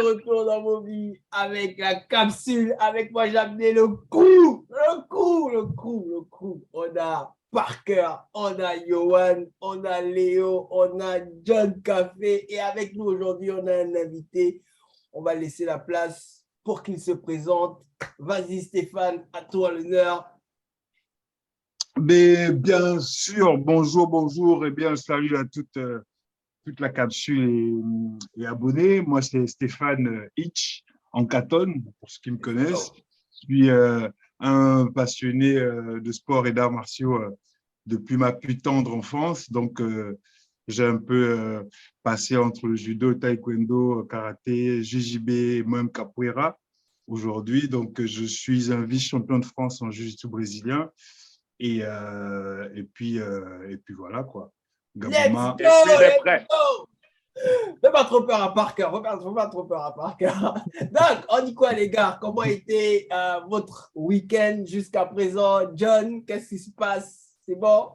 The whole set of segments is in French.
retour dans vos vies avec la capsule. Avec moi, j'ai amené le crew. On a Parker, on a Yohan, on a Léo, on a John Café. Et avec nous aujourd'hui, on a un invité. On va laisser la place pour qu'il se présente. Vas-y Stéphane, à toi l'honneur. Mais bien sûr, bonjour et bien salut à toute la capsule et abonnés. Moi, c'est Stéphane Hitch, en Catonne, pour ceux qui me connaissent. Je suis un passionné de sport et d'arts martiaux depuis ma plus tendre enfance. Donc, j'ai un peu passé entre le judo, taekwondo, karaté, JJB et même capoeira aujourd'hui. Donc, je suis un vice-champion de France en jiu-jitsu brésilien. Et puis voilà, quoi. Gaboma. Fais pas trop peur à Parker. Donc, on dit quoi, les gars? Comment a été votre week-end jusqu'à présent? John, qu'est-ce qui se passe? C'est bon?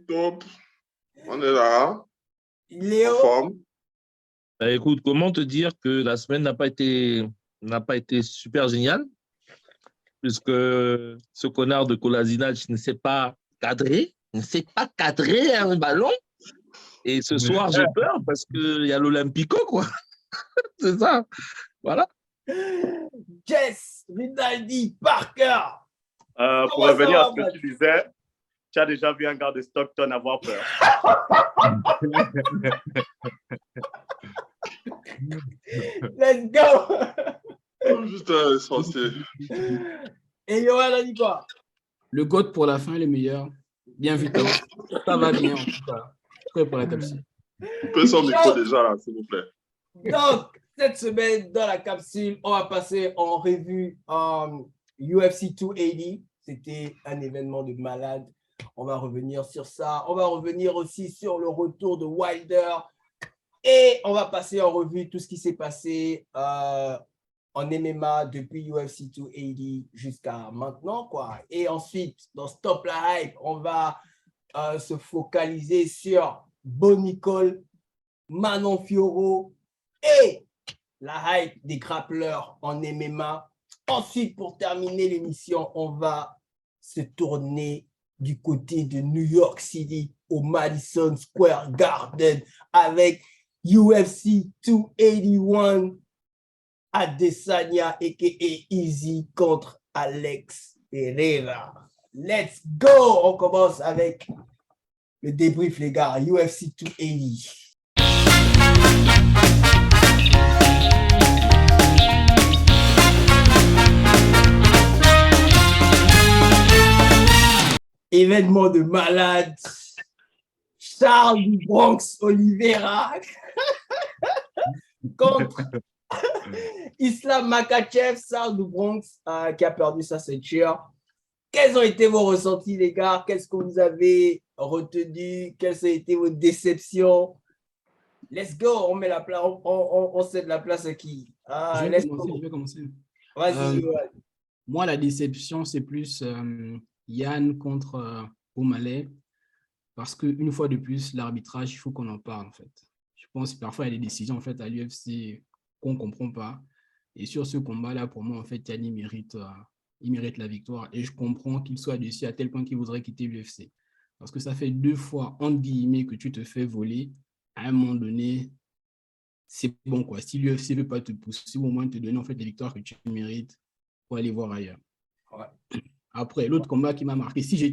Top. On est là. Léo? En forme. Écoute, comment te dire que la semaine n'a pas été super géniale, puisque ce connard de Kolasinac ne sait pas cadrer un ballon. Et ce soir, j'ai peur parce qu'il y a l'Olympico, quoi. C'est ça. Voilà. Jess, Rinaldi, Parker. Pour revenir à ce que tu disais, tu as déjà vu un gars de Stockton avoir peur. Let's go. Juste essentiel. Et Yohan, on dit quoi? Le GOAT pour la fin, le meilleur. Bien vu, toi. Ça va bien, en tout cas. Prêt pour la capsule. Tu peux son micro déjà, là, s'il vous plaît. Donc, cette semaine, dans la capsule, on va passer en revue UFC 280. C'était un événement de malade. On va revenir sur ça. On va revenir aussi sur le retour de Wilder. Et on va passer en revue tout ce qui s'est passé en MMA depuis UFC 280 jusqu'à maintenant, quoi. Et ensuite, dans Stop la Hype, on va se focaliser sur Bo Nicol, Manon Fiorot et la hype des grappleurs en MMA. Ensuite, pour terminer l'émission, on va se tourner du côté de New York City au Madison Square Garden avec UFC 281 Adesanya aka Easy contre Alex Pereira. Let's go! On commence avec le débrief, les gars. UFC 280. Événement de malade. Charles du Bronx Oliveira contre Islam Makhachev, Charles du Bronx qui a perdu sa ceinture. Quels ont été vos ressentis, les gars? Qu'est-ce que vous avez retenu? Quelles ont été vos déceptions? Let's go, on met la place, on cède la place à qui? Je vais commencer. Vas-y, moi, la déception, c'est plus Yann contre O'Malley, parce qu'une fois de plus, l'arbitrage, il faut qu'on en parle, en fait. Je pense que parfois, il y a des décisions, en fait, à l'UFC qu'on ne comprend pas. Et sur ce combat-là, pour moi, en fait, Yann, il mérite la victoire. Et je comprends qu'il soit déçu à tel point qu'il voudrait quitter l'UFC. Parce que ça fait 2 fois, entre guillemets, que tu te fais voler. À un moment donné, c'est bon, quoi. Si l'UFC ne veut pas te pousser, au moins te donner, en fait, les victoires que tu mérites pour aller voir ailleurs. Ouais. Après, l'autre combat qui m'a marqué, si je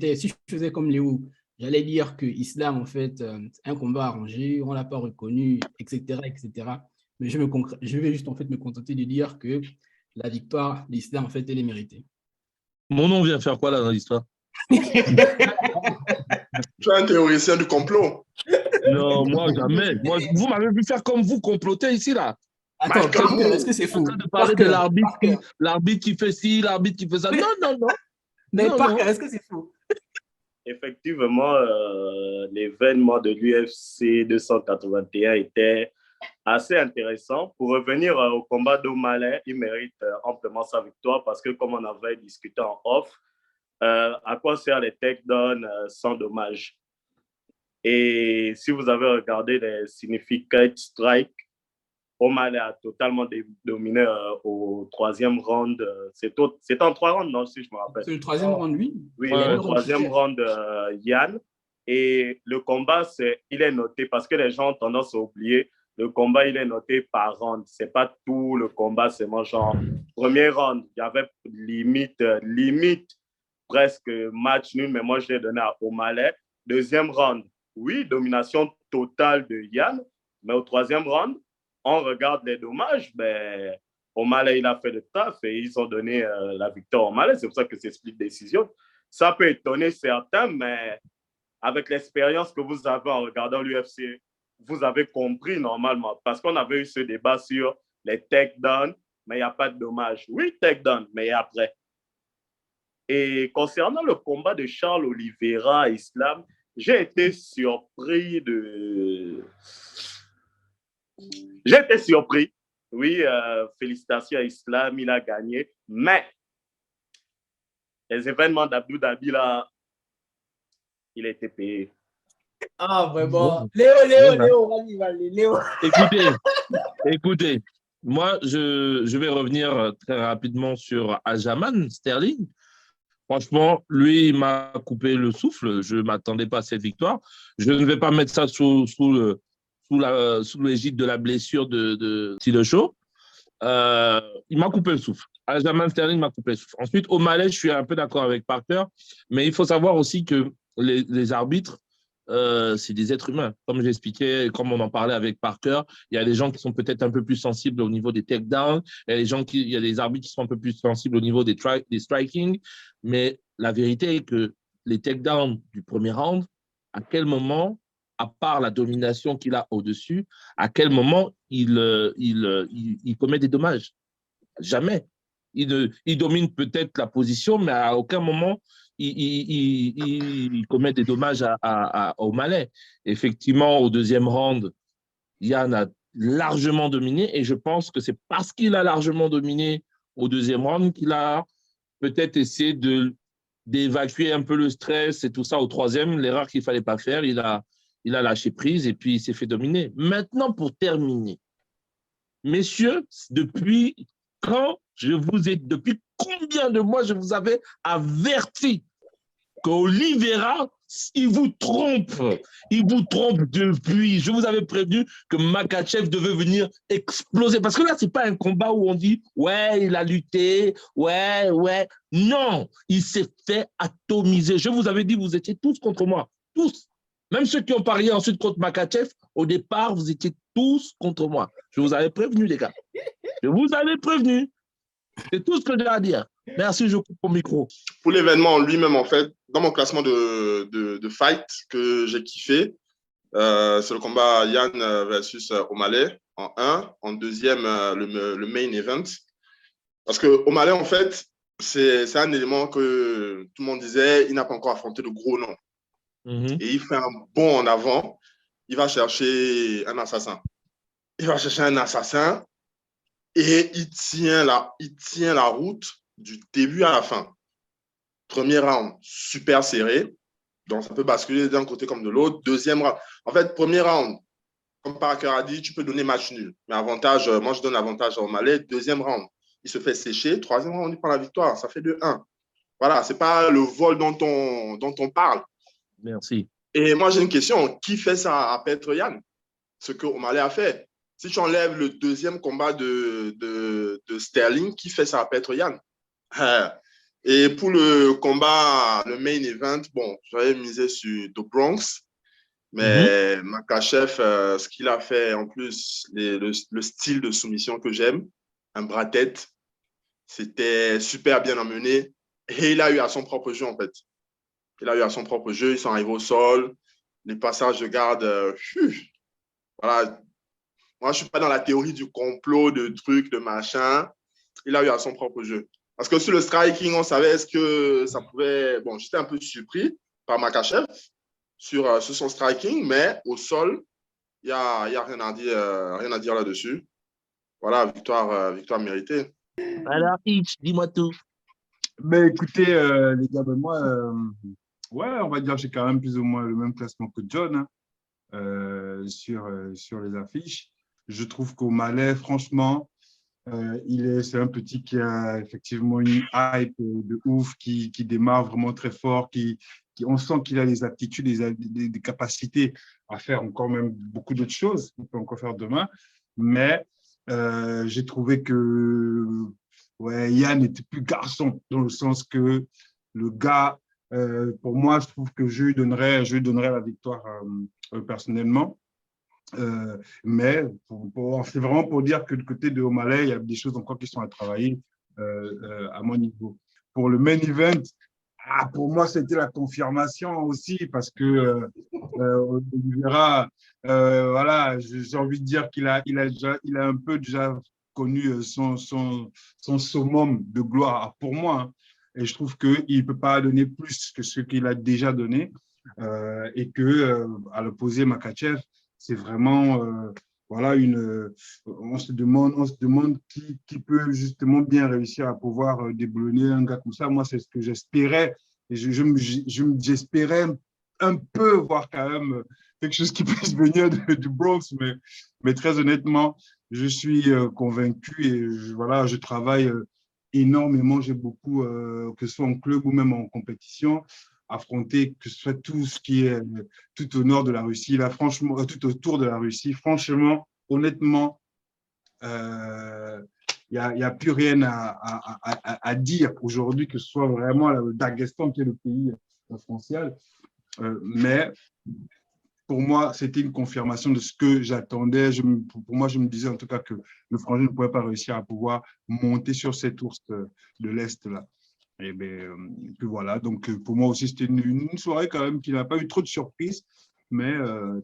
faisais comme Léo, j'allais dire que Islam, en fait, un combat arrangé, on ne l'a pas reconnu, etc., etc. Mais je vais juste, en fait, me contenter de dire que la victoire d'Islam, en fait, elle est méritée. Mon nom vient faire quoi là dans l'histoire? Tu es un théoricien du complot. Non, moi jamais. Moi, vous m'avez vu faire comme vous comploter ici là. Attends, est-ce que c'est fou? En train de parler de l'arbitre qui fait ci, l'arbitre qui fait ça. Non. Mais Parker, est-ce que c'est fou? Effectivement, l'événement de l'UFC 281 était assez intéressant. Pour revenir au combat d'O'Malley, il mérite amplement sa victoire parce que, comme on avait discuté en off, à quoi sert les takedowns sans dommage? Et si vous avez regardé les significant strikes, O'Malley a totalement dominé au troisième round. C'était en 3 rounds, non, si je me rappelle. C'est le troisième round, oui. Oui, Ouais, au troisième round, Yann. Et le combat, il est noté parce que les gens ont tendance à oublier. Le combat, il est noté par round. Ce n'est pas tout le combat, c'est mon genre. Premier round, il y avait limite presque match nul, mais moi, je l'ai donné à O'Malley. Deuxième round, oui, domination totale de Yann. Mais au troisième round, on regarde les dommages. Ben, O'Malley, il a fait le taf et ils ont donné la victoire à O'Malley. C'est pour ça que c'est split décision. Ça peut étonner certains, mais avec l'expérience que vous avez en regardant l'UFC, vous avez compris normalement. Parce qu'on avait eu ce débat sur les takedowns, mais il n'y a pas de dommage. Oui, takedown, mais après. Et concernant le combat de Charles Oliveira Islam, j'ai été surpris de... J'ai été surpris. Oui, félicitations à Islam, il a gagné. Mais les événements d'Abdou Dhabi, là, il a été payé. Ah, vraiment. Bon. Léo, vas-y, Léo. Écoutez, moi, je vais revenir très rapidement sur Aljamain Sterling. Franchement, lui, il m'a coupé le souffle. Je ne m'attendais pas à cette victoire. Je ne vais pas mettre ça sous l'égide de la blessure de Dillashaw. Il m'a coupé le souffle. Aljamain Sterling m'a coupé le souffle. Ensuite, au Malais, je suis un peu d'accord avec Parker, mais il faut savoir aussi que les arbitres, c'est des êtres humains. Comme j'expliquais, comme on en parlait avec Parker, il y a des gens qui sont peut-être un peu plus sensibles au niveau des takedowns, il y a des arbitres qui sont un peu plus sensibles au niveau des striking, mais la vérité est que les takedowns du premier round, à quel moment, à part la domination qu'il a au-dessus, à quel moment il commet des dommages? Jamais. Il domine peut-être la position, mais à aucun moment il commet des dommages au Malais. Effectivement, au deuxième round, Yann a largement dominé et je pense que c'est parce qu'il a largement dominé au deuxième round qu'il a peut-être essayé d'évacuer un peu le stress et tout ça au troisième. L'erreur qu'il ne fallait pas faire, il a lâché prise et puis il s'est fait dominer. Maintenant, pour terminer, messieurs, depuis combien de mois je vous avais averti qu'Oliveira, il vous trompe. Il vous trompe depuis. Je vous avais prévenu que Makhachev devait venir exploser. Parce que là, ce n'est pas un combat où on dit « ouais, il a lutté, ouais. » Non, il s'est fait atomiser. Je vous avais dit, vous étiez tous contre moi. Tous. Même ceux qui ont parié ensuite contre Makhachev, au départ, vous étiez tous contre moi. Je vous avais prévenu, les gars. Je vous avais prévenu. C'est tout ce que j'ai à dire. Merci, je coupe mon micro. Pour l'événement lui-même, en fait, dans mon classement de fight que j'ai kiffé, c'est le combat Yann versus O'Malley en 1. En deuxième, le main event. Parce que O'Malley, en fait, c'est un élément que tout le monde disait, il n'a pas encore affronté de gros noms. Et il fait un bond en avant. Il va chercher un assassin. Et il tient la route du début à la fin. Premier round, super serré. Donc, ça peut basculer d'un côté comme de l'autre. Deuxième round. En fait, premier round, comme Parker a dit, tu peux donner match nul. Mais avantage, moi, je donne avantage à O'Malley. Deuxième round, il se fait sécher. Troisième round, il prend la victoire. Ça fait 2-1. Voilà, ce n'est pas le vol dont on parle. Merci. Et moi, j'ai une question. Qui fait ça à Petr Yan? Ce que O'Malley a fait. Si tu enlèves le deuxième combat de Sterling, qui fait ça à Petr Yan? Et pour le combat, le main event, bon, j'avais misé sur The Bronx, mais Makhachev, ce qu'il a fait en plus, le style de soumission que j'aime, un bras-tête, c'était super bien amené et il a eu à son propre jeu en fait. Ils sont arrivés au sol, les passages de garde, voilà. Moi, je ne suis pas dans la théorie du complot, de trucs, de machin. Il a eu à son propre jeu. Parce que sur le striking, on savait est-ce que ça pouvait... Bon, j'étais un peu surpris par Makhachev sur son striking, mais au sol, il n'y a rien à dire là-dessus. Voilà, victoire méritée. Alors, Hitch, dis-moi tout. Mais écoutez, les gars, moi, ouais, on va dire que j'ai quand même plus ou moins le même classement que John hein, sur les affiches. Je trouve qu'O'Malley, franchement, c'est un petit qui a effectivement une hype de ouf, qui démarre vraiment très fort, on sent qu'il a les aptitudes, des capacités à faire encore même beaucoup d'autres choses qu'il peut encore faire demain. Mais j'ai trouvé que ouais, Yann était plus garçon, dans le sens que le gars, pour moi, je trouve que je lui donnerais la victoire personnellement. Mais c'est vraiment pour dire que du côté de O'Malley, il y a des choses encore qui sont à travailler à mon niveau. Pour le main event, pour moi, c'était la confirmation aussi parce que Oliveira, voilà, j'ai envie de dire qu'il a un peu déjà connu son summum de gloire pour moi. Hein. Et je trouve qu'il ne peut pas donner plus que ce qu'il a déjà donné. Et que à l'opposé, Makhachev, c'est vraiment voilà on se demande qui peut justement bien réussir à pouvoir déboulonner un gars comme ça. Moi, c'est ce que j'espérais. Et j'espérais un peu voir quand même quelque chose qui puisse venir du Bronx, mais très honnêtement, je suis convaincu et voilà, je travaille énormément. J'ai beaucoup, que ce soit en club ou même en compétition, affronter que ce soit tout ce qui est tout au nord de la Russie, là, franchement, tout autour de la Russie. Franchement, honnêtement, il n'y a plus rien à dire aujourd'hui, que ce soit vraiment le Daghestan qui est le pays frontial. Mais pour moi, c'était une confirmation de ce que j'attendais. Pour moi, je me disais en tout cas que le Frangin ne pouvait pas réussir à pouvoir monter sur cette ours de l'Est là. Et puis voilà, donc pour moi aussi, c'était une soirée quand même qui n'a pas eu trop de surprises, mais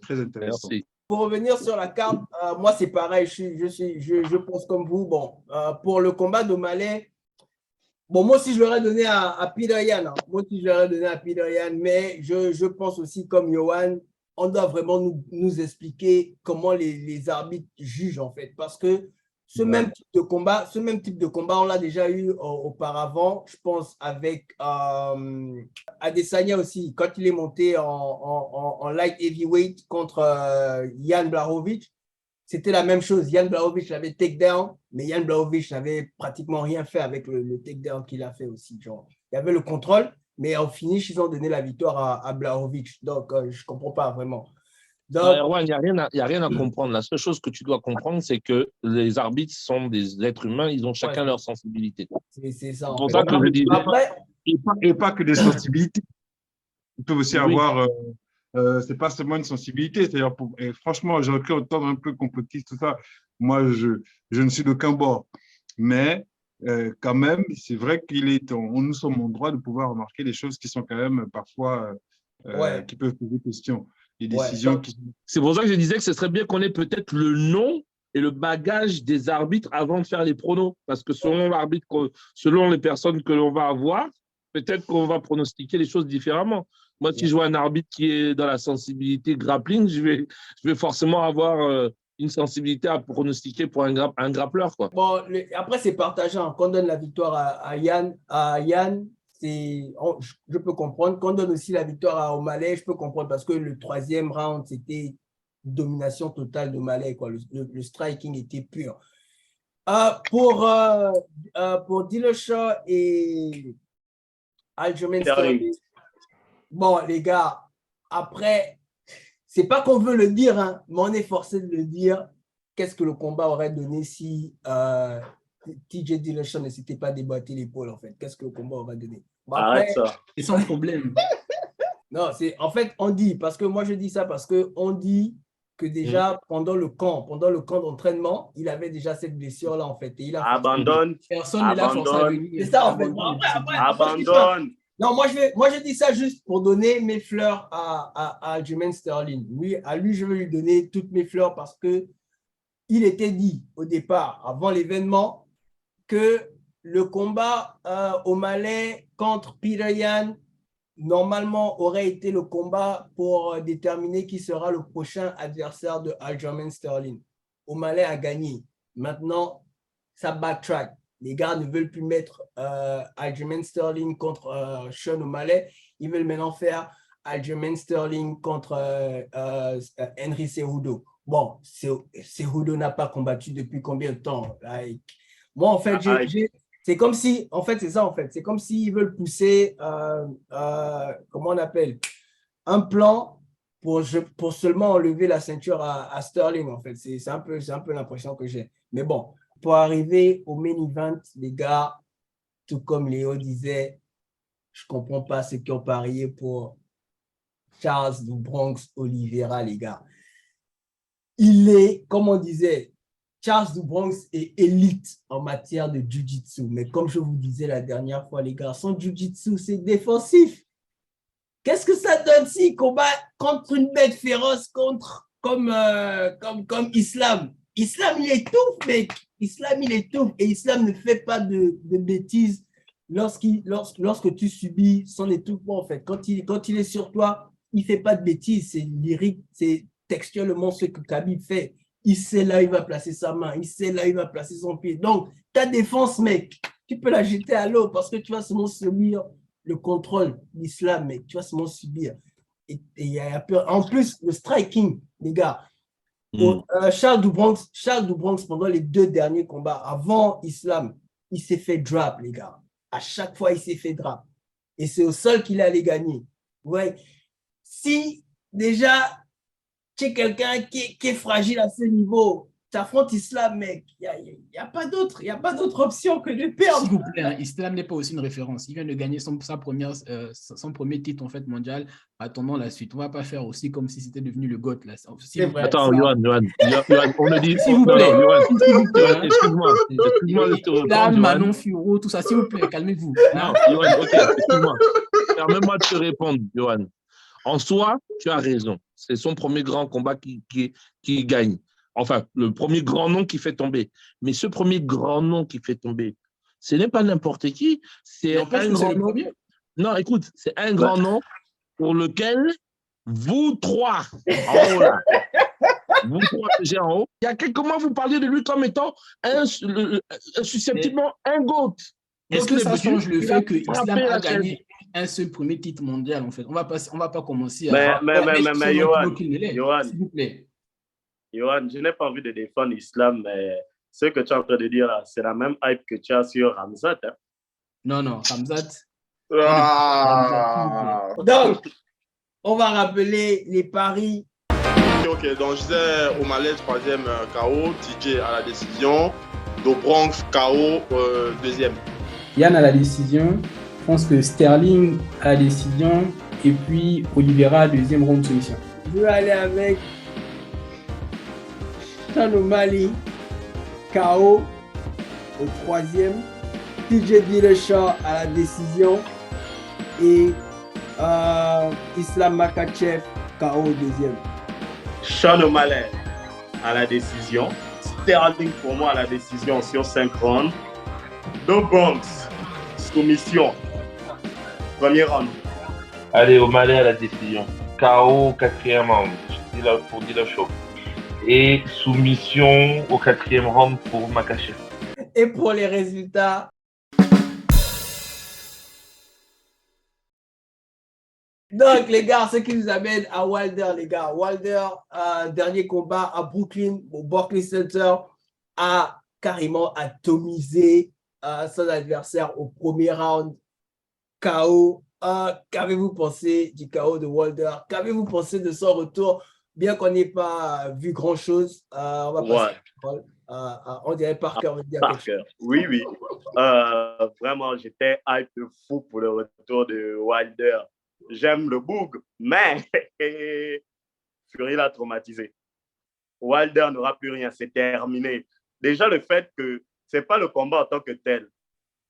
très intéressante. Merci. Pour revenir sur la carte, moi, c'est pareil, je pense comme vous. Bon, pour le combat d'O'Malley, bon, moi aussi, je l'aurais donné à Peter Yan. Hein. Moi aussi, je l'aurais donné à Peter Yan, mais je pense aussi, comme Yohan, on doit vraiment nous expliquer comment les arbitres jugent, en fait, parce que ce même type de combat, on l'a déjà eu auparavant, je pense, avec Adesanya aussi, quand il est monté en light heavyweight contre Jan Blachowicz, c'était la même chose. Jan Blachowicz l'avait takedown, mais Jan Blachowicz n'avait pratiquement rien fait avec le takedown qu'il a fait aussi. Genre, il y avait le contrôle, mais au finish, ils ont donné la victoire à Blachowicz. Donc, je ne comprends pas vraiment. Donc, Erwan, il n'y a rien à comprendre. La seule chose que tu dois comprendre, c'est que les arbitres sont des êtres humains, ils ont chacun leur sensibilité. C'est ça. C'est pour ça que je dis. Après, et pas que des sensibilités. Ils peuvent aussi avoir. C'est pas seulement une sensibilité. C'est-à-dire, franchement, j'aurais pu entendre un peu complotiste, tout ça. Moi, je ne suis d'aucun bord. Mais quand même, c'est vrai nous sommes en droit de pouvoir remarquer des choses qui sont quand même parfois qui peuvent poser question. Des décisions qui... C'est pour ça que je disais que ce serait bien qu'on ait peut-être le nom et le bagage des arbitres avant de faire les pronos. Parce que selon l'arbitre, selon les personnes que l'on va avoir, peut-être qu'on va pronostiquer les choses différemment. Moi, si je vois un arbitre qui est dans la sensibilité grappling, je vais forcément avoir une sensibilité à pronostiquer pour un grappleur, quoi. Bon, après, c'est partageant. Quand on donne la victoire à Yann, je peux comprendre. Quand on donne aussi la victoire à O'Malley, je peux comprendre parce que le troisième round, c'était domination totale d'O'Malley, quoi. Le striking était pur. Pour Dillashaw et Aljamain Sterling, bon, les gars, après, c'est pas qu'on veut le dire, hein, mais on est forcé de le dire. Qu'est-ce que le combat aurait donné si TJ Dillashaw ne s'était pas débattu l'épaule, en fait? Qu'est-ce que le combat aurait donné? Bon, Arrête ça. C'est son problème. Non, en fait, on dit, parce que moi je dis ça parce qu'on dit que déjà pendant le camp d'entraînement, il avait déjà cette blessure-là, en fait. Et il a Abandonne. Personne ne l'a forcé à venir. C'est ça, en fait. Bon, Abandonne. Non, moi je dis ça juste pour donner mes fleurs à Aljamain Sterling. À lui, je veux lui donner toutes mes fleurs parce que il était dit au départ, avant l'événement, que le combat O'Malley contre Peter Yan, normalement, aurait été le combat pour déterminer qui sera le prochain adversaire de Aljamain Sterling. O'Malley a gagné. Maintenant, ça backtrack. Les gars ne veulent plus mettre Aljamain Sterling contre Sean O'Malley. Ils veulent maintenant faire Aljamain Sterling contre Henry Cejudo. bon, Cejudo n'a pas combattu depuis combien de temps? Like, moi, en fait, c'est comme si, en fait, c'est ça, en fait. C'est comme s'ils veulent pousser, comment on appelle, un plan pour seulement enlever la ceinture à Sterling, en fait. C'est un peu l'impression que j'ai. Mais bon, pour arriver au main event, les gars, tout comme Léo disait, je ne comprends pas ceux qui ont parié pour Charles du Bronx Oliveira, les gars. Il est, comme on disait, Charles du Bronx est élite en matière de jiu-jitsu. Mais comme je vous disais la dernière fois, les gars, son jiu-jitsu, c'est défensif. Qu'est-ce que ça donne s'il combat contre une bête féroce, comme Islam? Islam, il étouffe, mec. Islam, il étouffe. Et Islam ne fait pas de bêtises lorsque tu subis son étouffement, en fait. Quand il est sur toi, il ne fait pas de bêtises. C'est lyrique, c'est textuellement ce que Khabib fait. Il sait là, il va placer sa main. Il sait là, il va placer son pied. Donc, ta défense, mec, tu peux la jeter à l'eau parce que tu vas seulement subir le contrôle d'Islam, mec. Tu vas seulement subir. Et y a peur. En plus, le striking, les gars. Charles du Bronx, pendant les 2 derniers combats, avant Islam, il s'est fait drop, les gars. À chaque fois, il s'est fait drop. Et c'est au sol qu'il allait gagner. Ouais. Si déjà, tu es quelqu'un qui est fragile à ce niveau, tu affrontes Islam, mec. Il n'y a pas d'autre option que de perdre. S'il vous plaît, hein, Islam n'est pas aussi une référence. Il vient de gagner son premier titre en fait, mondial. Attendons la suite. On ne va pas faire aussi comme si c'était devenu le GOAT. Là. Attends, Johan, on le dit. S'il vous plaît. Excuse-moi de te reprendre. Islam, Manon Furo, tout ça. S'il vous plaît, calmez-vous. Non, Johan, ok, excuse-moi. Permets-moi de te répondre, Johan. En soi, tu as raison. C'est son premier grand combat qui gagne. Enfin, le premier grand nom qui fait tomber. Mais ce premier grand nom qui fait tomber, ce n'est pas n'importe qui. C'est un grand nom. Non, écoute, c'est un grand nom pour lequel vous trois, en haut là, vous trois j'ai en haut, il y a quelques mois, vous parliez de lui comme étant susceptiblement un GOAT. Est-ce que ça change le fait que Islam a gagné un seul premier titre mondial, en fait? On va pas commencer à... Mais Johan, s'il vous plaît. Johan, je n'ai pas envie de défendre l'islam, mais ce que tu es en train de dire là, c'est la même hype que tu as sur Hamzat. Hein? Non, Hamzat. Donc, on va rappeler les paris. Ok, donc je disais O'Malley, 3e KO, TJ à la décision, Do Bronx KO, 2e. Yann à la décision, je pense que Sterling à la décision, et puis Oliveira, 2e round soumission. Je vais aller avec Sean O'Malley, KO au 3e, TJ Dillashaw à la décision et Islam Makhachev, KO au 2e. Sean O'Malley à la décision, Sterling pour moi à la décision sur 5 rounds, Do Bronx, soumission, premier round. Allez, O'Malley à la décision, KO au 4e round pour Dillashaw. Et soumission au 4e round pour Makhachev. Et pour les résultats, donc les gars, ce qui nous amène à Wilder, les gars. Wilder, dernier combat à Brooklyn, au Barclays Center, a carrément atomisé son adversaire au premier round, KO. Qu'avez-vous pensé du KO de Wilder? Qu'avez-vous pensé de son retour? Bien qu'on n'ait pas vu grand-chose, on va passer on dirait Parker. Parker, oui. Vraiment, j'étais hype de fou pour le retour de Wilder. J'aime le boug, mais Fury l'a traumatisé. Wilder n'aura plus rien, c'est terminé. Déjà, le fait que ce n'est pas le combat en tant que tel.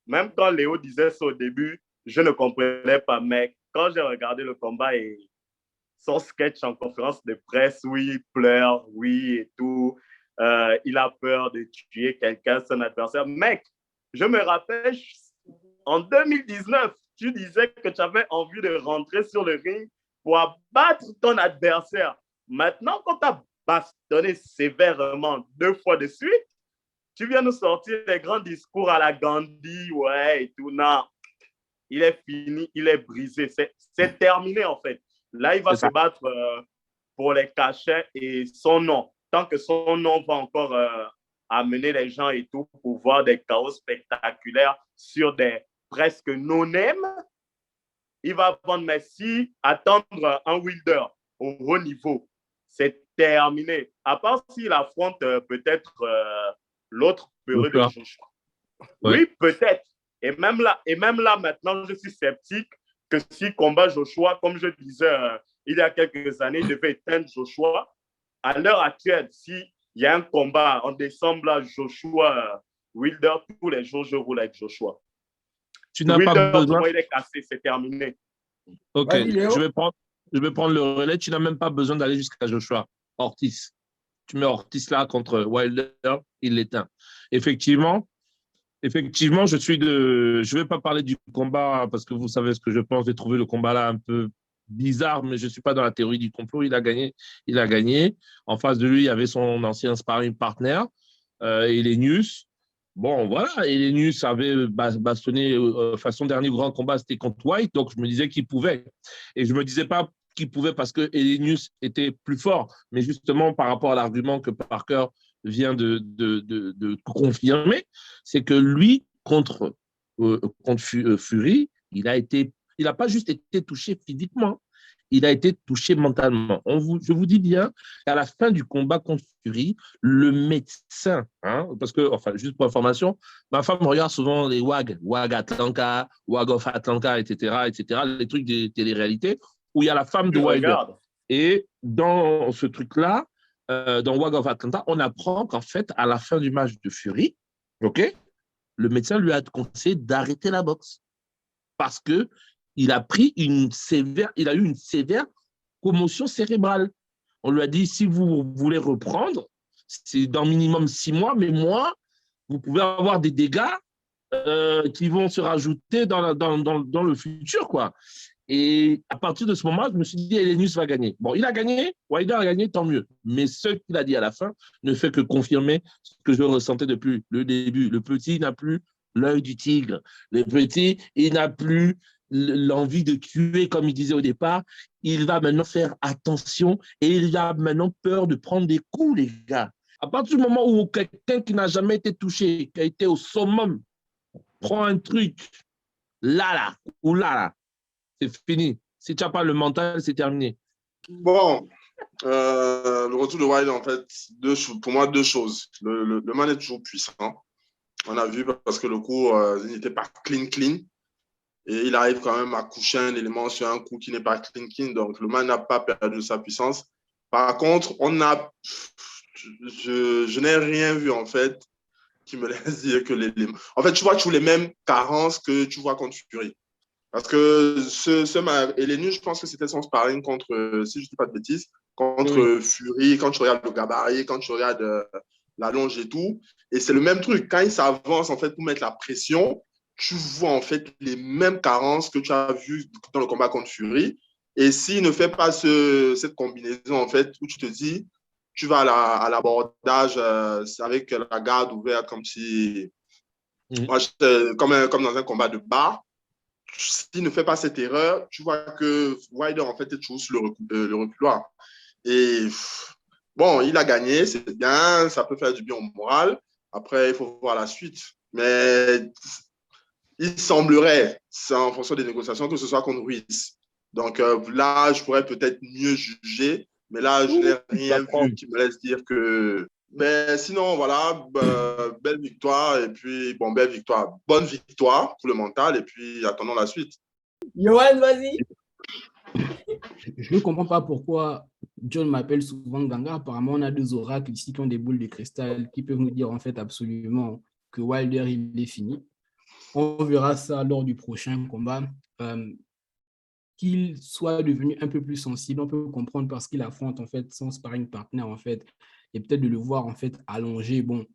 Même quand Léo disait ça au début, je ne comprenais pas, mec. Quand j'ai regardé le combat et son sketch en conférence de presse, oui, il pleure, oui, et tout. Il a peur de tuer quelqu'un, son adversaire. Mec, je me rappelle, en 2019, tu disais que tu avais envie de rentrer sur le ring pour abattre ton adversaire. Maintenant, quand tu as bastonné sévèrement 2 fois de suite, tu viens nous sortir des grands discours à la Gandhi, ouais, et tout. Non, il est fini, il est brisé. C'est terminé, en fait. Là, il va se battre pour les cachets et son nom. tant que son nom va encore amener les gens et tout pour voir des chaos spectaculaires sur des presque no-name, il va vendre Messi, attendre un Wilder au haut niveau. C'est terminé. À part s'il affronte peut-être l'autre purée de Joshua. Ouais. Oui, peut-être. Et même là, maintenant, je suis sceptique que s'il combat Joshua, comme je disais il y a quelques années, il devait éteindre Joshua. À l'heure actuelle, s'il y a un combat en décembre, là, Joshua, Wilder, tous les jours, je roule avec Joshua. Tu n'as Wilder, pas besoin. pour moi, il est cassé, c'est terminé. Ok, Vas-y, Léo. je vais prendre le relais. Tu n'as même pas besoin d'aller jusqu'à Joshua. Ortiz. Tu mets Ortiz là contre Wilder, il l'éteint. Effectivement, je vais pas parler du combat parce que vous savez ce que je pense. J'ai trouvé le combat là un peu bizarre, mais je ne suis pas dans la théorie du complot. Il a gagné. En face de lui, il y avait son ancien sparring partner, Helenius. Bon, voilà, Helenius avait bastonné, son dernier grand combat, c'était contre White, donc je me disais qu'il pouvait. Et je ne me disais pas qu'il pouvait parce que Helenius était plus fort, mais justement par rapport à l'argument que Parker vient de confirmer, c'est que lui, contre Fury, il n'a pas juste été touché physiquement, il a été touché mentalement. Je vous dis bien qu'à la fin du combat contre Fury, le médecin, parce que, enfin, juste pour information, ma femme regarde souvent les WAG Atlanta, WAG of Atlanta, etc., les trucs des téléréalités, où il y a la femme de Wilder. Et dans ce truc-là, dans WAG of Atlanta, on apprend qu'en fait, à la fin du match de Fury, le médecin lui a conseillé d'arrêter la boxe parce qu'il a eu une sévère commotion cérébrale. On lui a dit, si vous voulez reprendre, c'est dans minimum 6 mois, mais moi, vous pouvez avoir des dégâts qui vont se rajouter dans le futur, quoi. Et à partir de ce moment, je me suis dit, Helenius va gagner. Bon, il a gagné, Wilder a gagné, tant mieux. Mais ce qu'il a dit à la fin ne fait que confirmer ce que je ressentais depuis le début. Le petit n'a plus l'œil du tigre. Le petit, il n'a plus l'envie de tuer, comme il disait au départ. Il va maintenant faire attention et il a maintenant peur de prendre des coups, les gars. À partir du moment où quelqu'un qui n'a jamais été touché, qui a été au summum, prend un truc, là, c'est fini. Si tu n'as pas le mental, c'est terminé. Bon, le retour de Wilder, en fait, pour moi, 2 choses. Le man est toujours puissant. On a vu parce que le coup, il n'était pas clean. Et il arrive quand même à coucher un élément sur un coup qui n'est pas clean. Donc, le man n'a pas perdu sa puissance. Par contre, je n'ai rien vu, en fait, qui me laisse dire que en fait, tu vois toujours les mêmes carences que tu vois contre Fury. Parce que Helenius, je pense que c'était son sparring contre, si je ne dis pas de bêtises, contre Fury, quand tu regardes le gabarit, quand tu regardes la longe et tout. Et c'est le même truc. Quand il s'avance, en fait, pour mettre la pression, tu vois, en fait, les mêmes carences que tu as vues dans le combat contre Fury. Et s'il ne fait pas cette combinaison, en fait, où tu te dis, tu vas à l'abordage avec la garde ouverte, comme si, comme dans un combat de bar. S'il ne fait pas cette erreur, tu vois que Wilder, en fait, est toujours sur le reculoir. Et bon, il a gagné, c'est bien, ça peut faire du bien au moral. Après, il faut voir la suite. Mais il semblerait, c'est en fonction des négociations, que ce soit contre Ruiz. Donc là, je pourrais peut-être mieux juger, mais là, je n'ai rien vu qui me laisse dire que... Mais sinon, voilà, belle victoire, et puis, bon, belle victoire, bonne victoire pour le mental, et puis attendons la suite. Yohan, vas-y. Je ne comprends pas pourquoi John m'appelle souvent Ganga. Apparemment, on a 2 oracles ici qui ont des boules de cristal qui peuvent nous dire en fait absolument que Wilder, il est fini. On verra ça lors du prochain combat. Qu'il soit devenu un peu plus sensible, on peut comprendre parce qu'il affronte en fait son sparring partner en fait, et peut-être de le voir en fait allongé, bon,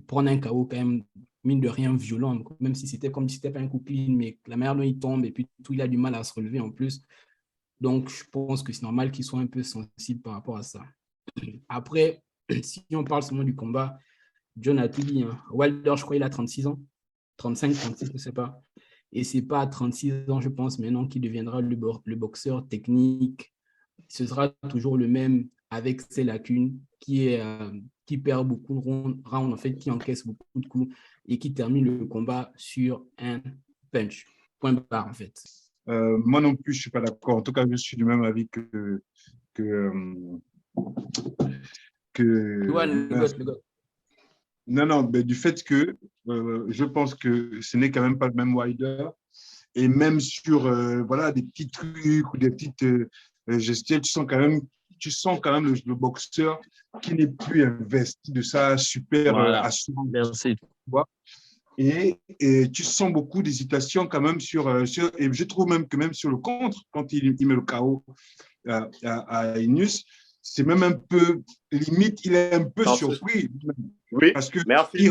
prendre un KO quand même, mine de rien, violent, même si c'était comme si c'était pas un coup clean, mais la manière dont il tombe et puis tout, il a du mal à se relever en plus. Donc, je pense que c'est normal qu'il soit un peu sensible par rapport à ça. Après, si on parle seulement du combat, John a tout dit. Wilder, je crois il a 36 ans. 35, 36, je ne sais pas. Et ce n'est pas à 36 ans, je pense, maintenant qu'il deviendra le boxeur technique. Ce sera toujours le même avec ses lacunes, qui perd beaucoup de rounds, en fait, qui encaisse beaucoup de coups et qui termine le combat sur un punch. Point barre, en fait. Moi non plus, je ne suis pas d'accord. En tout cas, je suis du même avis que Le gars. Non, mais du fait que je pense que ce n'est quand même pas le même Wilder. Et même sur voilà, des petits trucs ou des petites gestions, tu sens quand même le boxeur qui n'est plus investi de ça, super Voilà. assurant. Merci. Et tu sens beaucoup d'hésitation quand même et je trouve même que même sur le contre, quand il met le KO à Inus, c'est même un peu limite, il est un peu surpris. Oui, parce que merci.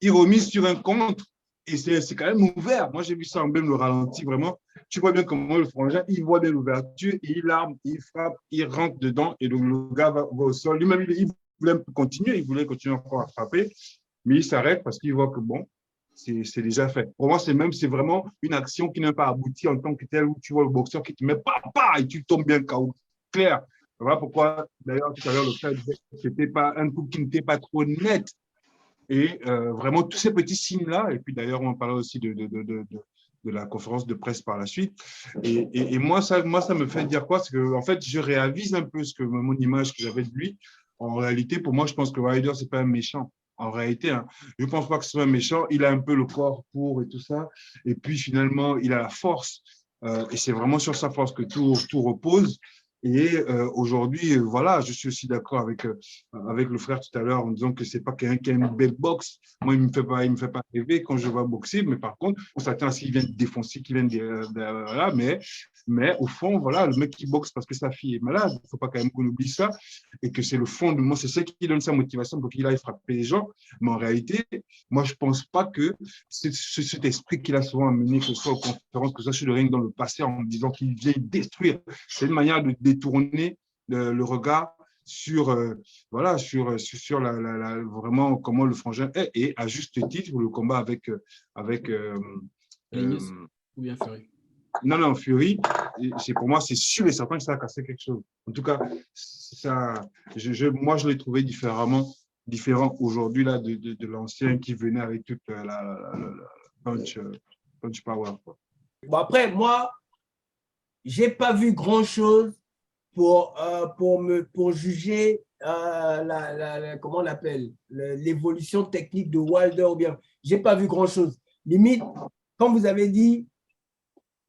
il remise sur un contre et c'est quand même ouvert. Moi, j'ai vu ça en même le ralenti, vraiment. Tu vois bien comment le frangin, il voit bien l'ouverture, il arme, il frappe, il rentre dedans et donc le gars va au sol. Lui-même, il voulait continuer encore à frapper, mais il s'arrête parce qu'il voit que bon, c'est déjà fait. Pour moi, c'est vraiment une action qui n'a pas abouti en tant que telle où tu vois le boxeur qui te met et tu tombes bien KO. Clair. Voilà pourquoi, d'ailleurs, tout à l'heure, le frère disait que c'était pas un coup qui n'était pas trop net. Et vraiment, tous ces petits signes-là, et puis d'ailleurs, on parlait aussi de la conférence de presse par la suite. Et moi, ça me fait dire quoi? C'est que, en fait, je réavise un peu mon image que j'avais de lui. En réalité, pour moi, je pense que Wilder, ce n'est pas un méchant. En réalité, hein, je ne pense pas que ce soit un méchant. Il a un peu le corps pour et tout ça. Et puis, finalement, il a la force. Et c'est vraiment sur sa force que tout repose. Et aujourd'hui, voilà, je suis aussi d'accord avec le frère tout à l'heure en disant que c'est pas quelqu'un qui a une belle boxe. Moi, il me fait pas rêver quand je vois boxer, mais par contre, on s'attend à ce qu'il vienne défoncer, qu'il vienne voilà, mais au fond, voilà, le mec qui boxe parce que sa fille est malade, il faut pas quand même qu'on oublie ça et que c'est le fond de moi, c'est ça qui donne sa motivation pour qu'il aille frapper les gens. Mais en réalité, moi, je pense pas que cet esprit qu'il a souvent amené, que ce soit aux conférences, que ce soit sur le ring dans le passé, en disant qu'il vient détruire, c'est une manière de détourner le regard sur voilà sur vraiment comment le frangin est, et à juste titre le combat avec ou bien Fury. Non, Fury, pour moi c'est sûr et certain que ça a cassé quelque chose. En tout cas, moi je l'ai trouvé différent aujourd'hui là de l'ancien qui venait avec toute la punch power, quoi. Bon, après, moi, j'ai pas vu grand-chose pour juger comment on l'appelle, l'évolution technique de Wilder ou bien. J'ai pas vu grand-chose. Limite, comme vous avez dit,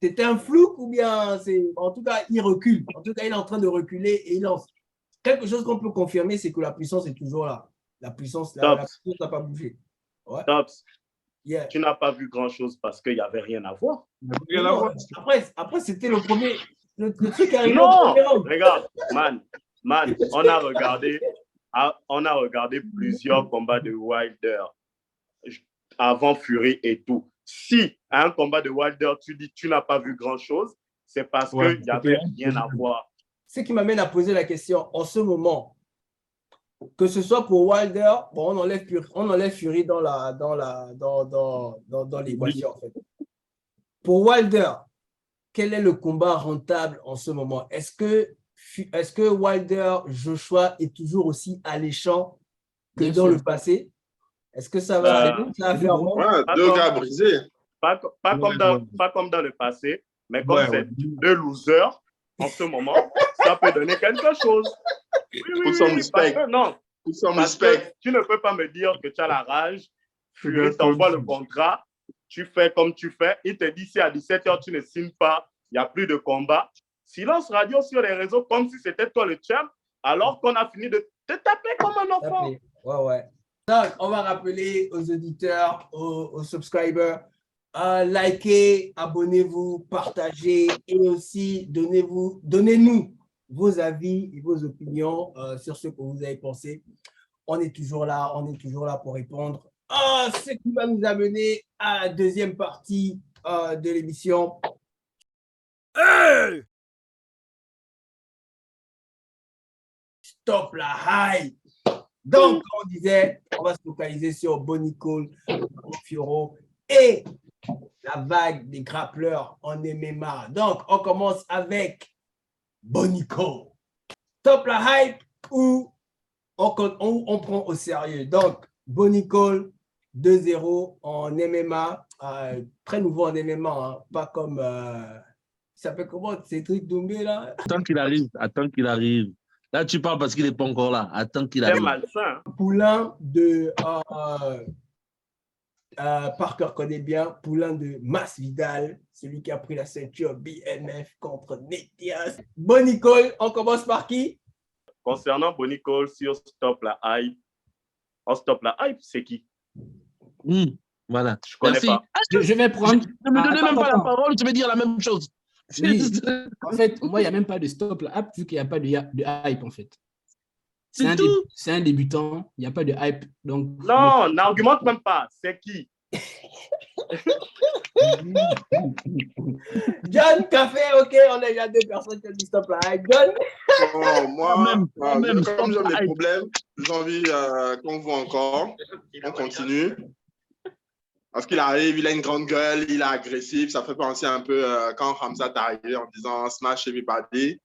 c'était un flou ou bien en tout cas, il recule. En tout cas, il est en train de reculer et il lance. Quelque chose qu'on peut confirmer, c'est que la puissance est toujours là. La puissance n'a pas bougé. Ouais. Tops. Yeah. Tu n'as pas vu grand-chose parce qu'il n'y avait rien à voir. Après, c'était le premier. Le truc arrivé non, au premier round. Regarde, man, on a regardé plusieurs combats de Wilder avant Fury et tout. Si à un combat de Wilder, tu dis tu n'as pas vu grand-chose, c'est parce qu'il n'y avait rien à voir. Ce qui m'amène à poser la question, en ce moment, que ce soit pour Wilder, bon, on enlève Fury dans l'équation, en fait. Pour Wilder, quel est le combat rentable en ce moment? Est-ce que Wilder, Joshua est toujours aussi alléchant que dans le passé? Est-ce que ça va faire deux gars brisés. Pas comme dans le passé, mais comme c'est deux losers, en ce moment, ça peut donner quelque chose. Non, tu ne peux pas me dire que tu as la rage, Fury t'envoie le contrat, tu fais comme tu fais, il te dit si à 17h tu ne signes pas, il n'y a plus de combat. Silence radio sur les réseaux comme si c'était toi le champ, alors qu'on a fini de te taper comme un enfant. Ouais. Donc, on va rappeler aux auditeurs, aux subscribers, likez, abonnez-vous, partagez et aussi donnez-nous vos avis et vos opinions sur ce que vous avez pensé. On est toujours là pour répondre. Ce qui va nous amener à la deuxième partie de l'émission. Hey! Stop la hype! Donc, comme on disait, on va se focaliser sur Bonnie Cole, Fioro et la vague des grappleurs en MMA. Donc, on commence avec Bonnie Cole. Stop la hype, ou on prend au sérieux. Donc, Bonnie Cole, 2-0 en MMA, très nouveau en MMA, hein, pas comme, il s'appelle comment, Cédric Doumbé là? Attends qu'il arrive, attends qu'il arrive. Là, tu parles parce qu'il n'est pas encore là. Attends qu'il C'est arrive. malsain. Poulain de Parker connaît bien, poulain de Masvidal, celui qui a pris la ceinture BMF contre Nate Diaz. Bonnie Cole, on commence par qui? Concernant Bonnie Cole, si on stoppe la hype, c'est qui? Voilà. Je connais Merci. pas. Je vais prendre. Ne me donnez Attends, même pas la attends. parole, tu veux dire la même chose. Oui. En fait, moi, il n'y a même pas de stop la hype vu qu'il n'y a pas de hype, en fait. C'est tout. C'est un débutant, il n'y a pas de hype. Donc, Non, n'argumente même pas. C'est qui? John Café, ok, on a déjà 2 personnes qui ont dit stop là. John? Non, moi, Même, comme j'ai stop des hype. problèmes, j'ai envie qu'on voit encore. On continue. Parce qu'il arrive, il a une grande gueule, il est agressif. Ça fait penser un peu quand Hamza est arrivé en disant smash everybody.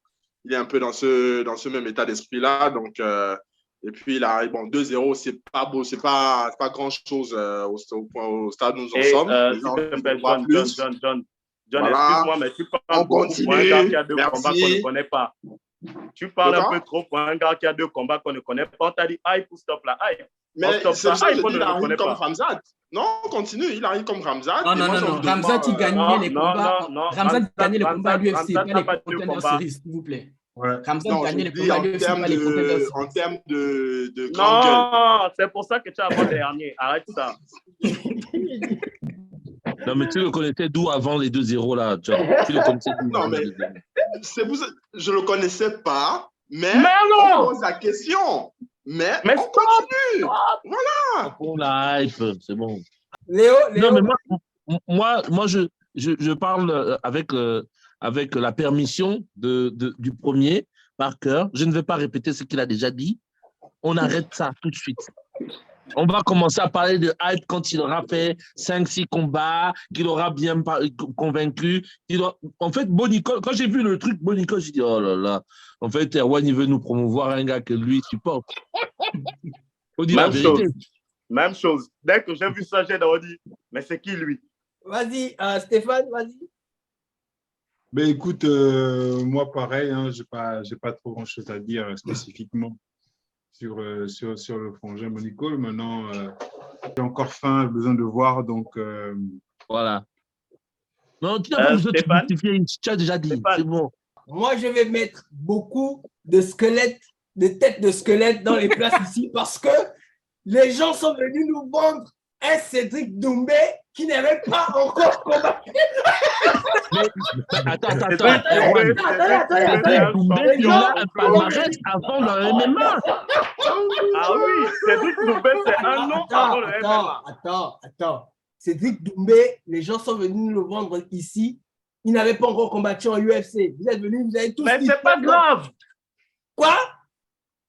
Il est un peu dans ce même état d'esprit-là. Donc, et puis il arrive, bon, 2-0, c'est pas beau, c'est pas grand-chose au stade où nous en sommes. Les gens S'il te plaît, voient plus. John, Voilà. excuse-moi, mais tu parles On beaucoup pour un gars qui a 2 continue. combats qu'on Merci. ne connaît pas. Tu parles De un quoi? peu trop pour un gars qui a 2 combats qu'on ne connaît pas. On t'a dit hype ou stop la hype. Mais c'est pour ça que je dis il arrive comme Ramzat. Non, on continue, il arrive comme Ramzat. non. Ramzat, il gagnait les combats. Ramzat gagnait les combats à l'UFC, pas les Contender Series, s'il vous plaît. Ouais. Ramzat gagnait les combats à l'UFC, pas les Contender Series. En termes de grande gueule. Non, c'est pour ça que tu as avant-dernier. Arrête ça. Non, mais tu le connaissais d'où avant les 2-0 là, John? Tu le connaissais d'où? Non, mais c'est pour ça je ne le connaissais pas, mais non! on pose la question. Mais on stop! continue. Voilà. Pour la hype, c'est bon. Léo? Non, mais moi je parle avec la permission du premier Parker. Je ne vais pas répéter ce qu'il a déjà dit. On arrête ça tout de suite. On va commencer à parler de hype quand il aura fait 5-6 combats, qu'il aura bien convaincu. En fait, Bonnie Cole, quand j'ai vu le truc Bonnie Cole, j'ai dit, oh là là, en fait, Erwan, il veut nous promouvoir un gars que lui supporte. Faut dire la vérité. Même chose. Dès que j'ai vu ça, j'ai dit, mais c'est qui lui? Vas-y, Stéphane, vas-y. Ben écoute, moi pareil, hein, j'ai pas trop grand-chose à dire spécifiquement sur le frangin Bonnie Cole. Maintenant, j'ai encore faim, besoin de voir, donc… Voilà. Non, tu n'as pas besoin de te justifier, tu as déjà dit, c'est bon. Moi, je vais mettre beaucoup de squelettes, de têtes de squelettes dans les places ici parce que les gens sont venus nous vendre un Cédric Doumbé qui n'avait pas encore combattu. Attends. Cédric Doumbé, il a un palmarès avant le MMA. Ah oui, Cédric Doumbé, c'est un nom avant le MMA. Attends. Cédric Doumbé, les gens sont venus nous le vendre ici. Il n'avait pas encore combattu en UFC. Vous êtes venus, vous avez tous dit. Mais c'est pas grave. Quoi?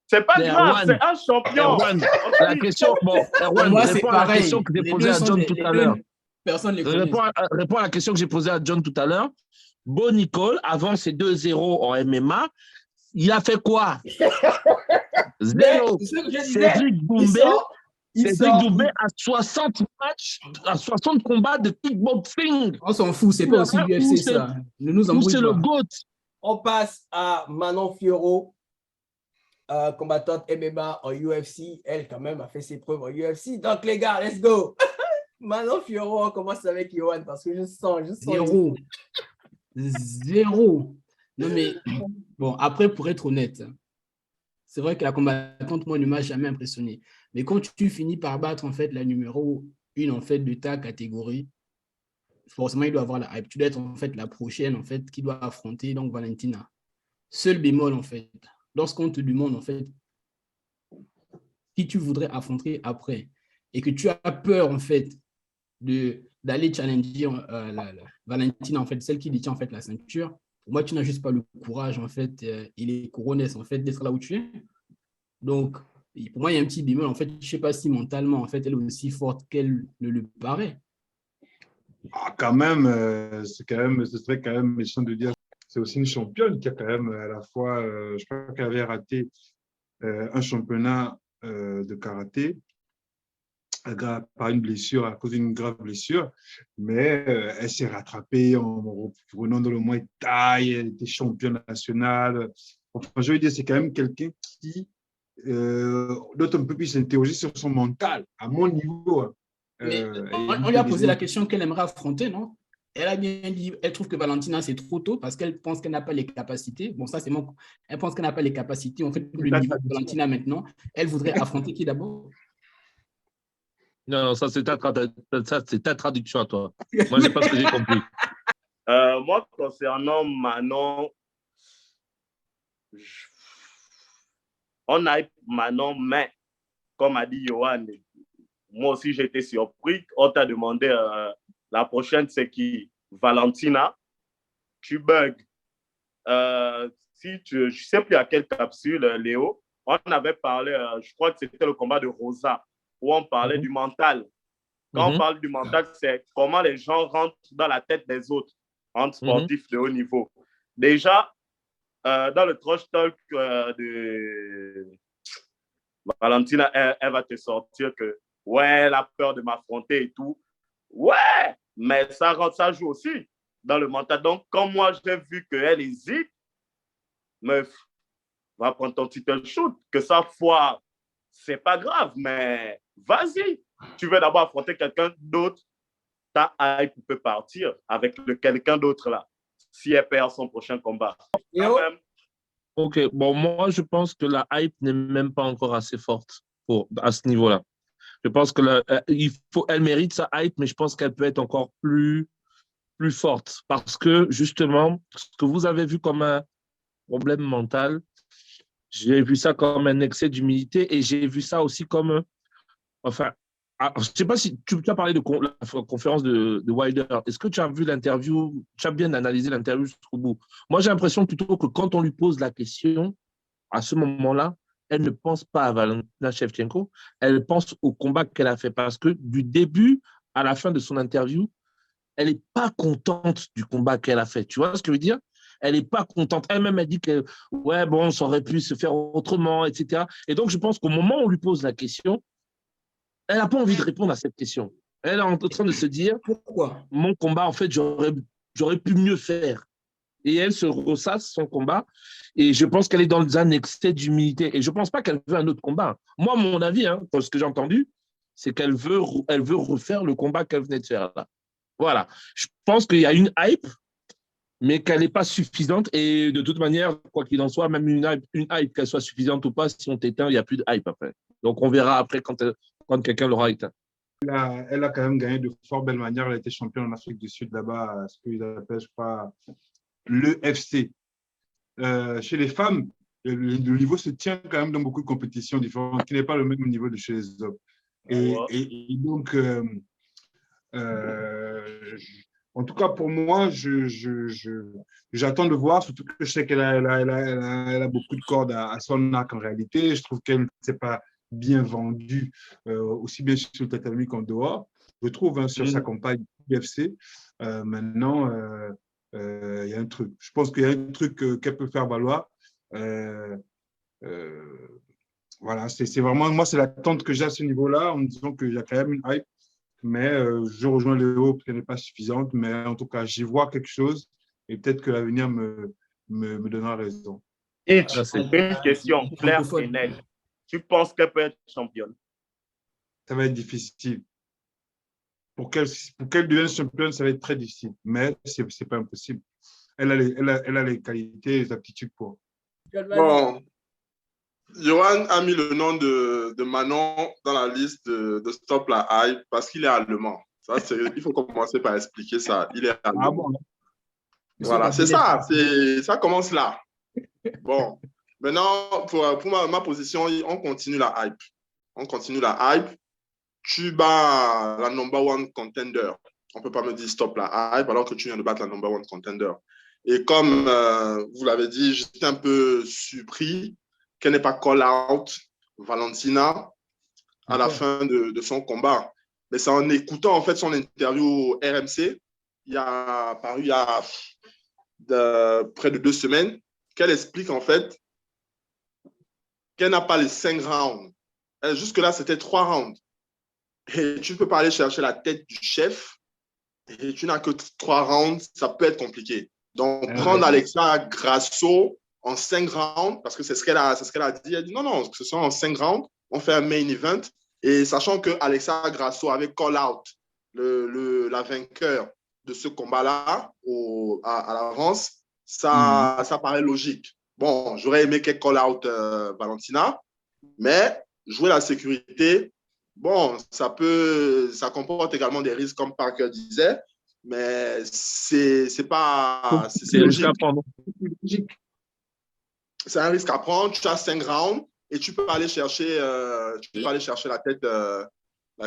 C'est pas grave, c'est un champion. Erwan, la question, Erwan, moi, réponds à la question que j'ai posée à John tout à l'heure. Personne ne les connaît. Réponds à la question que j'ai posée à John tout à l'heure. Bonnie Cole, avant ses 2-0 en MMA, il a fait quoi? 0. Cédric Doumbé a 60 matchs, à 60 combats de kickboxing. On s'en fout, c'est pas aussi l'UFC ça. Ne nous embrouille pas. C'est le GOAT. On passe à Manon Fiorot, combattante MMA en UFC. Elle, quand même, a fait ses preuves en UFC. Donc, les gars, let's go. Manon Fiorot, on commence avec Yohan parce que je sens. Zéro. Non, mais bon, après, pour être honnête, c'est vrai que la combattante, moi, ne m'a jamais impressionné. Mais quand tu finis par battre, en fait, la numéro 1, en fait, de ta catégorie, forcément, il doit avoir la hype. Tu dois être, en fait, la prochaine, en fait, qui doit affronter, donc, Valentina. Seul bémol, en fait, lorsqu'on te demande, en fait, qui tu voudrais affronter après, et que tu as peur, en fait, d'aller challenger la Valentina, en fait, celle qui détient, en fait, la ceinture, pour moi, tu n'as juste pas le courage, en fait, et les couronnes, en fait, d'être là où tu es. Donc, pour moi, il y a un petit bémol. En fait, je ne sais pas si mentalement, en fait, elle est aussi forte qu'elle ne le paraît. Ah, quand même, ce serait quand même méchant de dire. C'est aussi une championne qui a quand même à la fois, je crois qu'elle avait raté un championnat de karaté par une blessure, à cause d'une grave blessure, mais elle s'est rattrapée en reprenant dans le Muay Thai, elle était championne nationale. Enfin, je veux dire, c'est quand même quelqu'un qui, dont on peut plus s'interroger sur son mental, à mon niveau. Hein. Mais on lui a posé la question qu'elle aimerait affronter, non? Elle a bien dit, elle trouve que Valentina, c'est trop tôt parce qu'elle pense qu'elle n'a pas les capacités. Bon, ça, c'est mon. Elle pense qu'elle n'a pas les capacités. En fait, le niveau de Valentina maintenant, elle voudrait affronter qui d'abord? Non, ça, c'est ta traduction à toi. Moi, je sais pas ce que j'ai compris. Moi, concernant Manon, on a Manon, mais comme a dit Johan, moi aussi, j'ai été surpris. On t'a demandé la prochaine, c'est qui? Valentina. Tu bugs. Je ne sais plus à quelle capsule, Léo, on avait parlé, je crois que c'était le combat de Rosa, où on parlait du mental. Quand on parle du mental, c'est comment les gens rentrent dans la tête des autres, entre sportifs de haut niveau. Déjà, dans le trash talk de Valentina, elle va te sortir que, ouais, elle a peur de m'affronter et tout. Ouais, mais ça joue aussi dans le mental. Donc, comme moi, j'ai vu qu'elle hésite, meuf, va prendre ton title shoot, que ça foire, c'est pas grave, mais vas-y. Tu veux d'abord affronter quelqu'un d'autre, ta hype peut partir avec le quelqu'un d'autre là, si elle perd son prochain combat. Ok, bon, moi, je pense que la hype n'est même pas encore assez forte à ce niveau-là. Je pense que elle mérite sa hype, mais je pense qu'elle peut être encore plus forte parce que, justement, ce que vous avez vu comme un problème mental, j'ai vu ça comme un excès d'humilité et j'ai vu ça aussi comme, enfin, je ne sais pas si tu as parlé de la conférence de Wilder. Est-ce que tu as vu l'interview, tu as bien analysé l'interview jusqu'au bout? Moi, j'ai l'impression plutôt que quand on lui pose la question, à ce moment-là, elle ne pense pas à Valentina Shevchenko, elle pense au combat qu'elle a fait parce que du début à la fin de son interview, elle n'est pas contente du combat qu'elle a fait. Tu vois ce que je veux dire? Elle n'est pas contente. Elle-même a dit que, ouais, bon, ça aurait pu se faire autrement, etc. Et donc, je pense qu'au moment où on lui pose la question, elle n'a pas envie de répondre à cette question. Elle est en train de se dire, pourquoi? Mon combat, en fait, j'aurais pu mieux faire. Et elle se ressasse son combat. Et je pense qu'elle est dans un excès d'humilité. Et je ne pense pas qu'elle veut un autre combat. Moi, mon avis, ce que j'ai entendu, c'est qu'elle veut refaire le combat qu'elle venait de faire là. Voilà. Je pense qu'il y a une hype, mais qu'elle n'est pas suffisante. Et de toute manière, quoi qu'il en soit, même une hype, qu'elle soit suffisante ou pas, si on t'éteint, il n'y a plus de hype après. Donc, on verra après quand quelqu'un l'aura éteint. Elle a quand même gagné de fort belle manière. Elle a été championne en Afrique du Sud là-bas, ce qu'ils appellent, je crois, l'EFC. Chez les femmes, le niveau se tient quand même dans beaucoup de compétitions différentes, qui n'est pas le même niveau de chez les hommes. Et donc, en tout cas, pour moi, j'attends de voir, surtout que je sais qu'elle a beaucoup de cordes à son arc en réalité. Je trouve qu'elle ne s'est pas bien vendue, aussi bien sur le tatami qu'en dehors. Je trouve, sur sa campagne UFC. Maintenant, il y a un truc. Je pense qu'il y a un truc qu'elle peut faire valoir. Voilà, c'est vraiment, moi, c'est l'attente que j'ai à ce niveau-là, en me disant qu'il y a quand même une hype. Mais je rejoins Léo, qu'elle n'est pas suffisante, mais en tout cas, j'y vois quelque chose et peut-être que l'avenir me donnera raison. Et une question claire et nette. Tu penses qu'elle peut être championne? Ça va être difficile. Pour qu'elle devienne championne, ça va être très difficile, mais ce n'est pas impossible. Elle a les qualités et les aptitudes pour. Bon, Johan a mis le nom de Manon dans la liste de Stop la Hype parce qu'il est allemand. Ça, il faut commencer par expliquer ça. Il est allemand. Ah bon? Voilà, c'est ça. Ça commence là. Bon, maintenant, pour ma position, on continue la hype. On continue la hype. Tu bats la number one contender. On ne peut pas me dire stop la hype alors que tu viens de battre la number one contender. Et comme vous l'avez dit, j'étais un peu surpris qu'elle n'ait pas call out Valentina à la fin de son combat. Mais c'est en écoutant en fait son interview au RMC, paru il y a près de 2 semaines, qu'elle explique en fait qu'elle n'a pas les 5 rounds. Jusque-là, c'était 3 rounds. Et tu ne peux pas aller chercher la tête du chef et tu n'as que 3 rounds, ça peut être compliqué. Donc, prendre Alexa Grasso en 5 rounds, parce que c'est ce qu'elle a dit. Elle dit non, ce sont en 5 rounds, on fait un main event. Et sachant que Alexa Grasso avait call out la vainqueur de ce combat-là à l'avance, ça paraît logique. Bon, j'aurais aimé qu'elle call out Valentina, mais jouer la sécurité, bon, ça comporte également des risques, comme Parker disait, mais c'est logique. C'est un risque à prendre. Tu as 5 rounds et tu peux aller chercher, la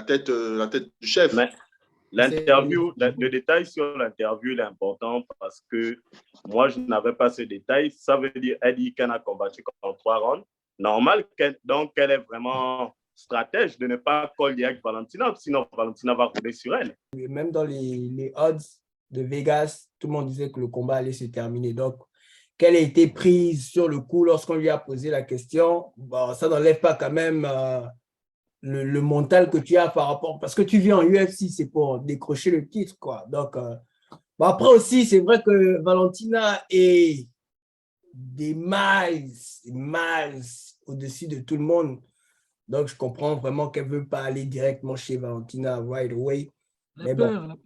tête du chef. Mais l'interview, le détail sur l'interview est important parce que moi, je n'avais pas ce détail. Ça veut dire qu'elle dit qu'elle a combattu en 3 rounds. Normal, donc elle est vraiment stratège de ne pas call direct Valentina, sinon Valentina va rouler sur elle. Même dans les odds de Vegas, tout le monde disait que le combat allait se terminer. Donc, qu'elle ait été prise sur le coup lorsqu'on lui a posé la question, bon, ça n'enlève pas quand même le mental que tu as par rapport… Parce que tu viens en UFC, c'est pour décrocher le titre, quoi. Donc, bon, après aussi, c'est vrai que Valentina est des miles au-dessus de tout le monde. Donc, je comprends vraiment qu'elle ne veut pas aller directement chez Valentina right away. La peur.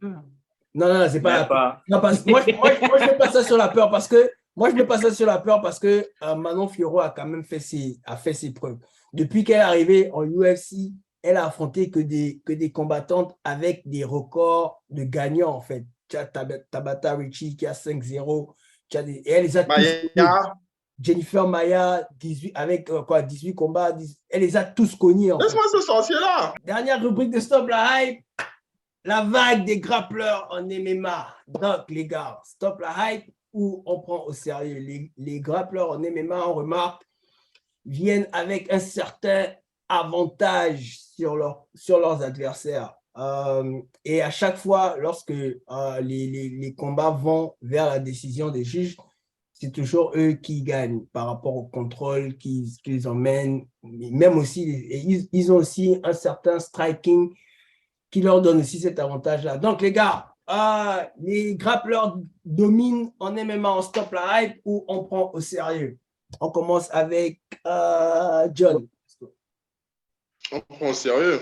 Non, c'est pas la peur. Non, moi, je ne mets pas ça sur la peur parce que Manon Fiorot a quand même fait ses preuves. Depuis qu'elle est arrivée en UFC, elle a affronté que des combattantes avec des records de gagnants, en fait. Tu as Tabata Ricci qui a 5-0. Et elle les a tous… Jennifer Maya, 18, avec 18 combats, elle les a tous connus. Laisse-moi ce sorcier-là. Dernière rubrique de Stop la Hype, la vague des grappleurs en MMA. Donc, les gars, Stop la Hype ou on prend au sérieux. Les grappleurs en MMA, on remarque, viennent avec un certain avantage sur leurs adversaires. Et à chaque fois, lorsque les combats vont vers la décision des juges, c'est toujours eux qui gagnent par rapport au contrôle qu'ils emmènent. Même aussi, ils ont aussi un certain striking qui leur donne aussi cet avantage-là. Donc, les gars, les grappleurs dominent en MMA, en Stop la Hype ou on prend au sérieux? On commence avec John. On prend au sérieux.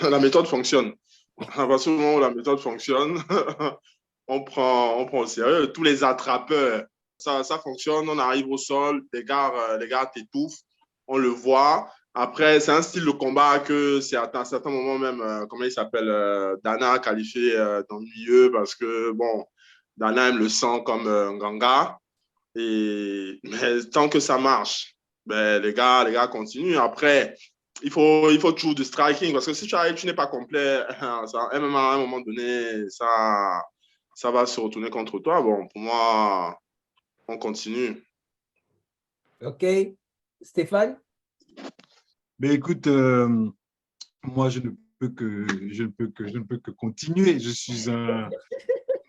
La méthode fonctionne. À partir du moment où la méthode fonctionne, on prend au sérieux. Tous les attrapeurs, ça fonctionne, on arrive au sol, les gars t'étouffent, on le voit. Après, c'est un style de combat que c'est à un certain moment même, comment il s'appelle, Dana a qualifié d'ennuyeux parce que, bon, Dana aime le sang comme Nganga. Mais tant que ça marche, ben, les gars continuent. Après, il faut toujours du striking parce que si tu arrives, tu n'es pas complet, MMA, à un moment donné, ça va se retourner contre toi. Bon, pour moi, on continue. OK. Stéphane? Mais écoute, moi, je ne peux que continuer. Je suis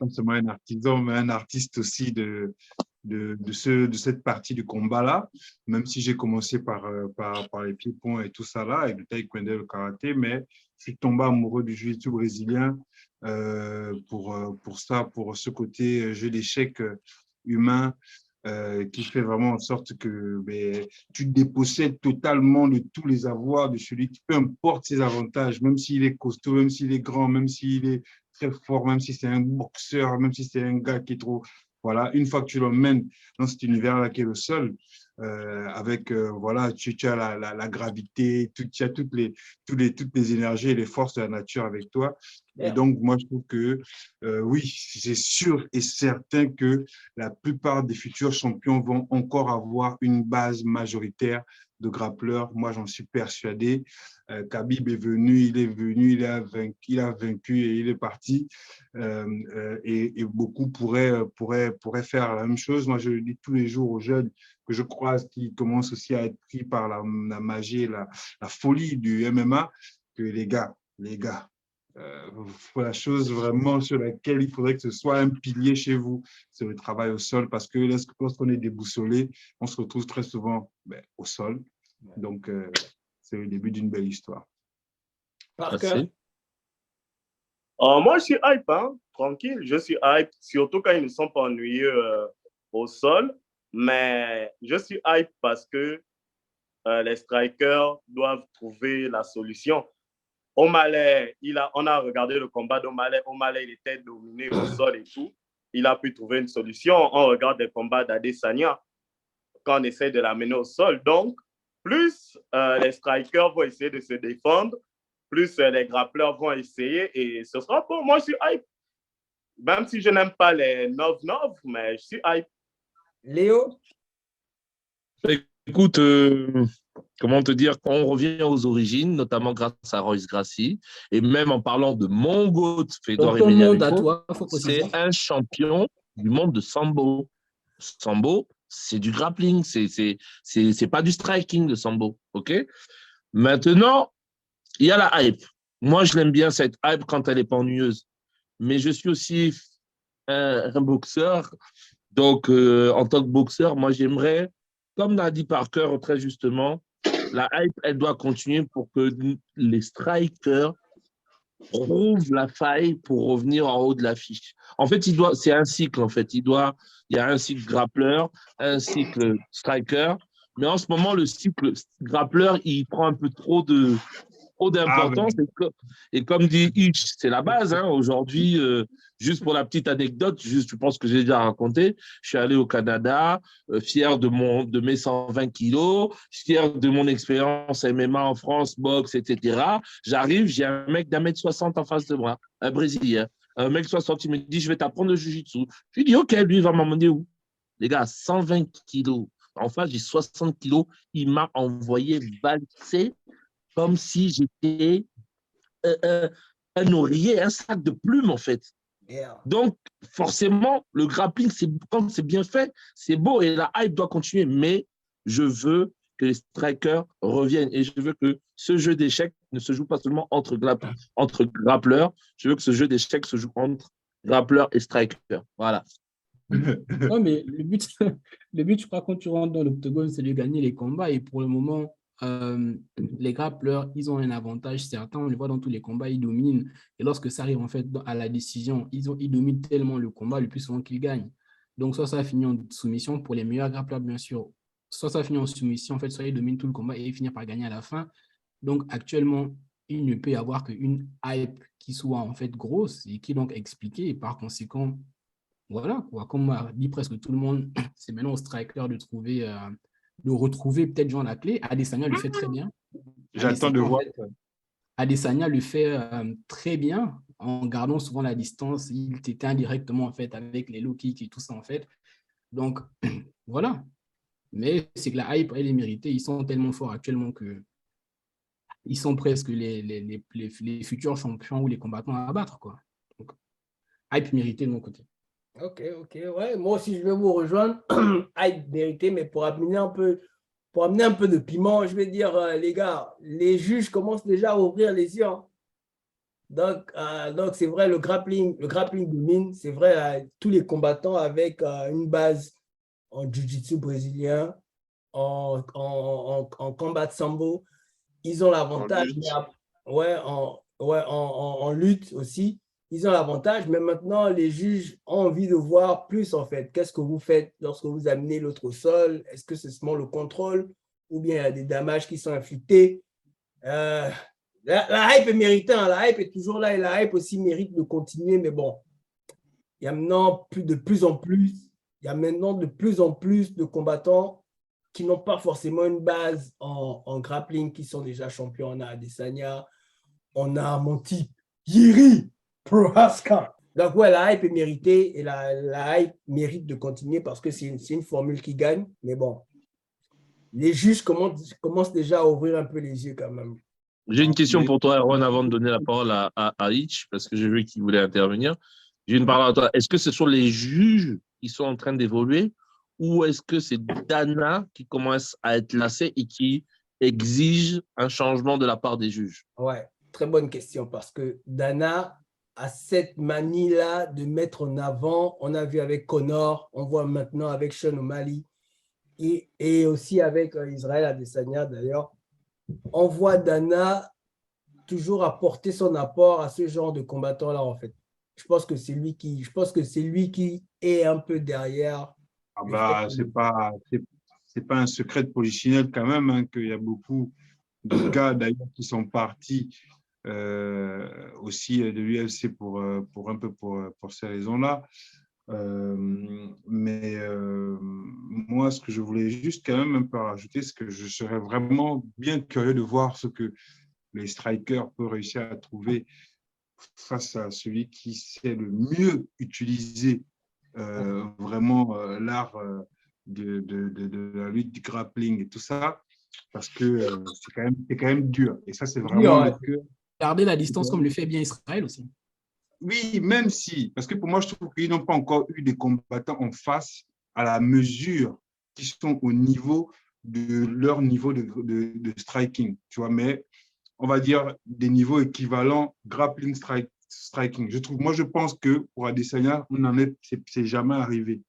non seulement un artisan, mais un artiste aussi de cette partie du combat-là, même si j'ai commencé par les pieds-points et tout ça là, et le taekwondo et le karaté, mais je suis tombé amoureux du jiu-jitsu brésilien pour ce côté jeu d'échecs humain qui fait vraiment en sorte que tu dépossèdes totalement de tous les avoirs de celui qui, peu importe ses avantages, même s'il est costaud, même s'il est grand, même s'il est très fort, même si c'est un boxeur, même si c'est un gars qui est trop… Voilà, une fois que tu l'emmènes dans cet univers-là qui est le seul, avec, voilà, tu as la gravité, tu as toutes les énergies et les forces de la nature avec toi. Et donc, moi, je trouve que, oui, c'est sûr et certain que la plupart des futurs champions vont encore avoir une base majoritaire de grappleurs. Moi, j'en suis persuadé. Khabib est venu, il a vaincu et il est parti. Et beaucoup pourraient faire la même chose. Moi, je le dis tous les jours aux jeunes que je croise qui commencent aussi à être pris par la magie et la folie du MMA, que les gars, la chose vraiment sur laquelle il faudrait que ce soit un pilier chez vous, c'est le travail au sol, parce que lorsqu'on est déboussolé, on se retrouve très souvent au sol. Donc, c'est le début d'une belle histoire. Parker, Merci. Moi, je suis hype, hein, tranquille. Je suis hype, surtout quand ils ne sont pas ennuyeux au sol. Mais je suis hype parce que les strikers doivent trouver la solution. O'Malley, on a regardé le combat d'O'Malley. O'Malley, il était dominé au sol et tout. Il a pu trouver une solution. On regarde les combats d'Adesanya quand on essaie de l'amener au sol. Donc, plus les strikers vont essayer de se défendre, plus les grappleurs vont essayer et ce sera bon. Moi, je suis hype. Même si je n'aime pas les 9-9, mais je suis hype. Léo, Écoute, comment te dire, quand on revient aux origines, notamment grâce à Royce Gracie, et même en parlant de mon GOAT, Fedor Dans ton monde à Emelianenko, toi, il faut préciser. c'est un champion du monde de Sambo. Sambo, c'est du grappling, c'est pas du striking, le Sambo, ok? Maintenant, il y a la hype. Moi, je l'aime bien, cette hype, quand elle n'est pas ennuyeuse. Mais je suis aussi un boxeur. Donc, en tant que boxeur, moi, j'aimerais, comme l'a dit Parker très justement, la hype, elle doit continuer pour que les strikers trouvent la faille pour revenir en haut de l'affiche. En fait, c'est un cycle, en fait. Il y a un cycle grappleur, un cycle striker. Mais en ce moment, le cycle grappleur, il prend un peu trop d'importance. Et comme dit Hitch, c'est la base. Hein. Aujourd'hui, juste pour la petite anecdote, je pense que j'ai déjà raconté, je suis allé au Canada, fier de mes 120 kilos, fier de mon expérience MMA en France, boxe, etc. J'arrive, j'ai un mec d'1m60 en face de moi, un Brésilien. Un mec 60, il me dit, je vais t'apprendre le jiu-jitsu. Je lui dis, OK, lui, il va m'emmener où? Les gars, 120 kilos. En face, j'ai 60 kilos. Il m'a envoyé valser comme si j'étais un oreiller, un sac de plumes, en fait. yeah. Donc, forcément, le grappling, quand c'est bien fait, c'est beau et la hype doit continuer. Mais je veux que les strikers reviennent et je veux que ce jeu d'échecs ne se joue pas seulement entre grappleurs. Je veux que ce jeu d'échecs se joue entre grappleurs et strikers. Voilà. Non, mais le but, je crois, quand tu rentres dans l'octogone, c'est de gagner les combats. Et pour le moment, les grappleurs, ils ont un avantage certain. On le voit dans tous les combats, ils dominent. Et lorsque ça arrive en fait à la décision, ils dominent tellement le combat le plus souvent qu'ils gagnent. Donc, soit ça finit en soumission pour les meilleurs grappleurs, bien sûr. Soit ça finit en soumission, en fait, soit ils dominent tout le combat et ils finissent par gagner à la fin. Donc, actuellement, il ne peut y avoir qu'une hype qui soit en fait grosse et qui est donc expliquée. Et par conséquent, voilà, quoi. Comme a dit presque tout le monde, c'est maintenant au striker de retrouver peut-être Jean Laclé. Adesanya le fait très bien. J'attends de voir. Adesanya le fait très bien en gardant souvent la distance. Il était indirectement en fait avec les low kicks et tout ça en fait. Donc voilà. Mais c'est que la hype, elle est méritée. Ils sont tellement forts actuellement que ils sont presque les futurs champions ou les combattants à abattre, quoi. Donc, hype méritée de mon côté. Ok, ouais. Moi aussi, je vais vous rejoindre. Hype mérité, mais pour amener un peu de piment, je vais dire, les gars, les juges commencent déjà à ouvrir les yeux. Hein. Donc, c'est vrai, le grappling domine. C'est vrai, tous les combattants avec une base en jiu-jitsu brésilien, en combat de sambo, ils ont l'avantage. En lutte aussi. Ils ont l'avantage, mais maintenant, les juges ont envie de voir plus, en fait. Qu'est-ce que vous faites lorsque vous amenez l'autre au sol? Est-ce que c'est seulement le contrôle ou bien il y a des dommages qui sont inflictés? La hype est méritée, hein. La hype est toujours là et la hype aussi mérite de continuer, mais bon, il y a maintenant de plus en plus de combattants qui n'ont pas forcément une base en grappling, qui sont déjà champions. On a Adesanya, on a mon type, Jiri Prohaska. Donc, ouais, la hype est méritée et la hype mérite de continuer parce que c'est une formule qui gagne. Mais bon, les juges commencent déjà à ouvrir un peu les yeux quand même. J'ai une question pour toi, Aaron, avant de donner la parole à Hitch, parce que j'ai vu qu'il voulait intervenir. J'ai une parole à toi. Est-ce que ce sont les juges qui sont en train d'évoluer ou est-ce que c'est Dana qui commence à être lassé et qui exige un changement de la part des juges? Ouais, très bonne question parce que Dana a cette manie-là de mettre en avant. On a vu avec Conor, on voit maintenant avec Sean O'Malley. et aussi avec Israël Adesanya d'ailleurs, on voit Dana toujours apporter son apport à ce genre de combattant-là, en fait. Je pense que c'est lui qui est un peu derrière Ah le fait bah, que... c'est pas un secret de polichinelle quand même, hein, qu'il y a beaucoup de gars d'ailleurs qui sont partis aussi de l'UFC pour un peu pour ces raisons-là. Moi, ce que je voulais juste quand même un peu rajouter, c'est que je serais vraiment bien curieux de voir ce que les strikers peuvent réussir à trouver face à celui qui sait le mieux utiliser vraiment l'art de la lutte, du grappling et tout ça, parce que c'est quand même dur. Et ça, c'est Dur, vraiment le ouais. cœur. Garder la distance comme le fait bien Israël aussi. Oui, même si, parce que pour moi, je trouve qu'ils n'ont pas encore eu des combattants en face à la mesure qui sont au niveau de leur niveau de striking, tu vois, mais on va dire des niveaux équivalents grappling striking. Moi, je pense que pour Adesanya, c'est jamais arrivé.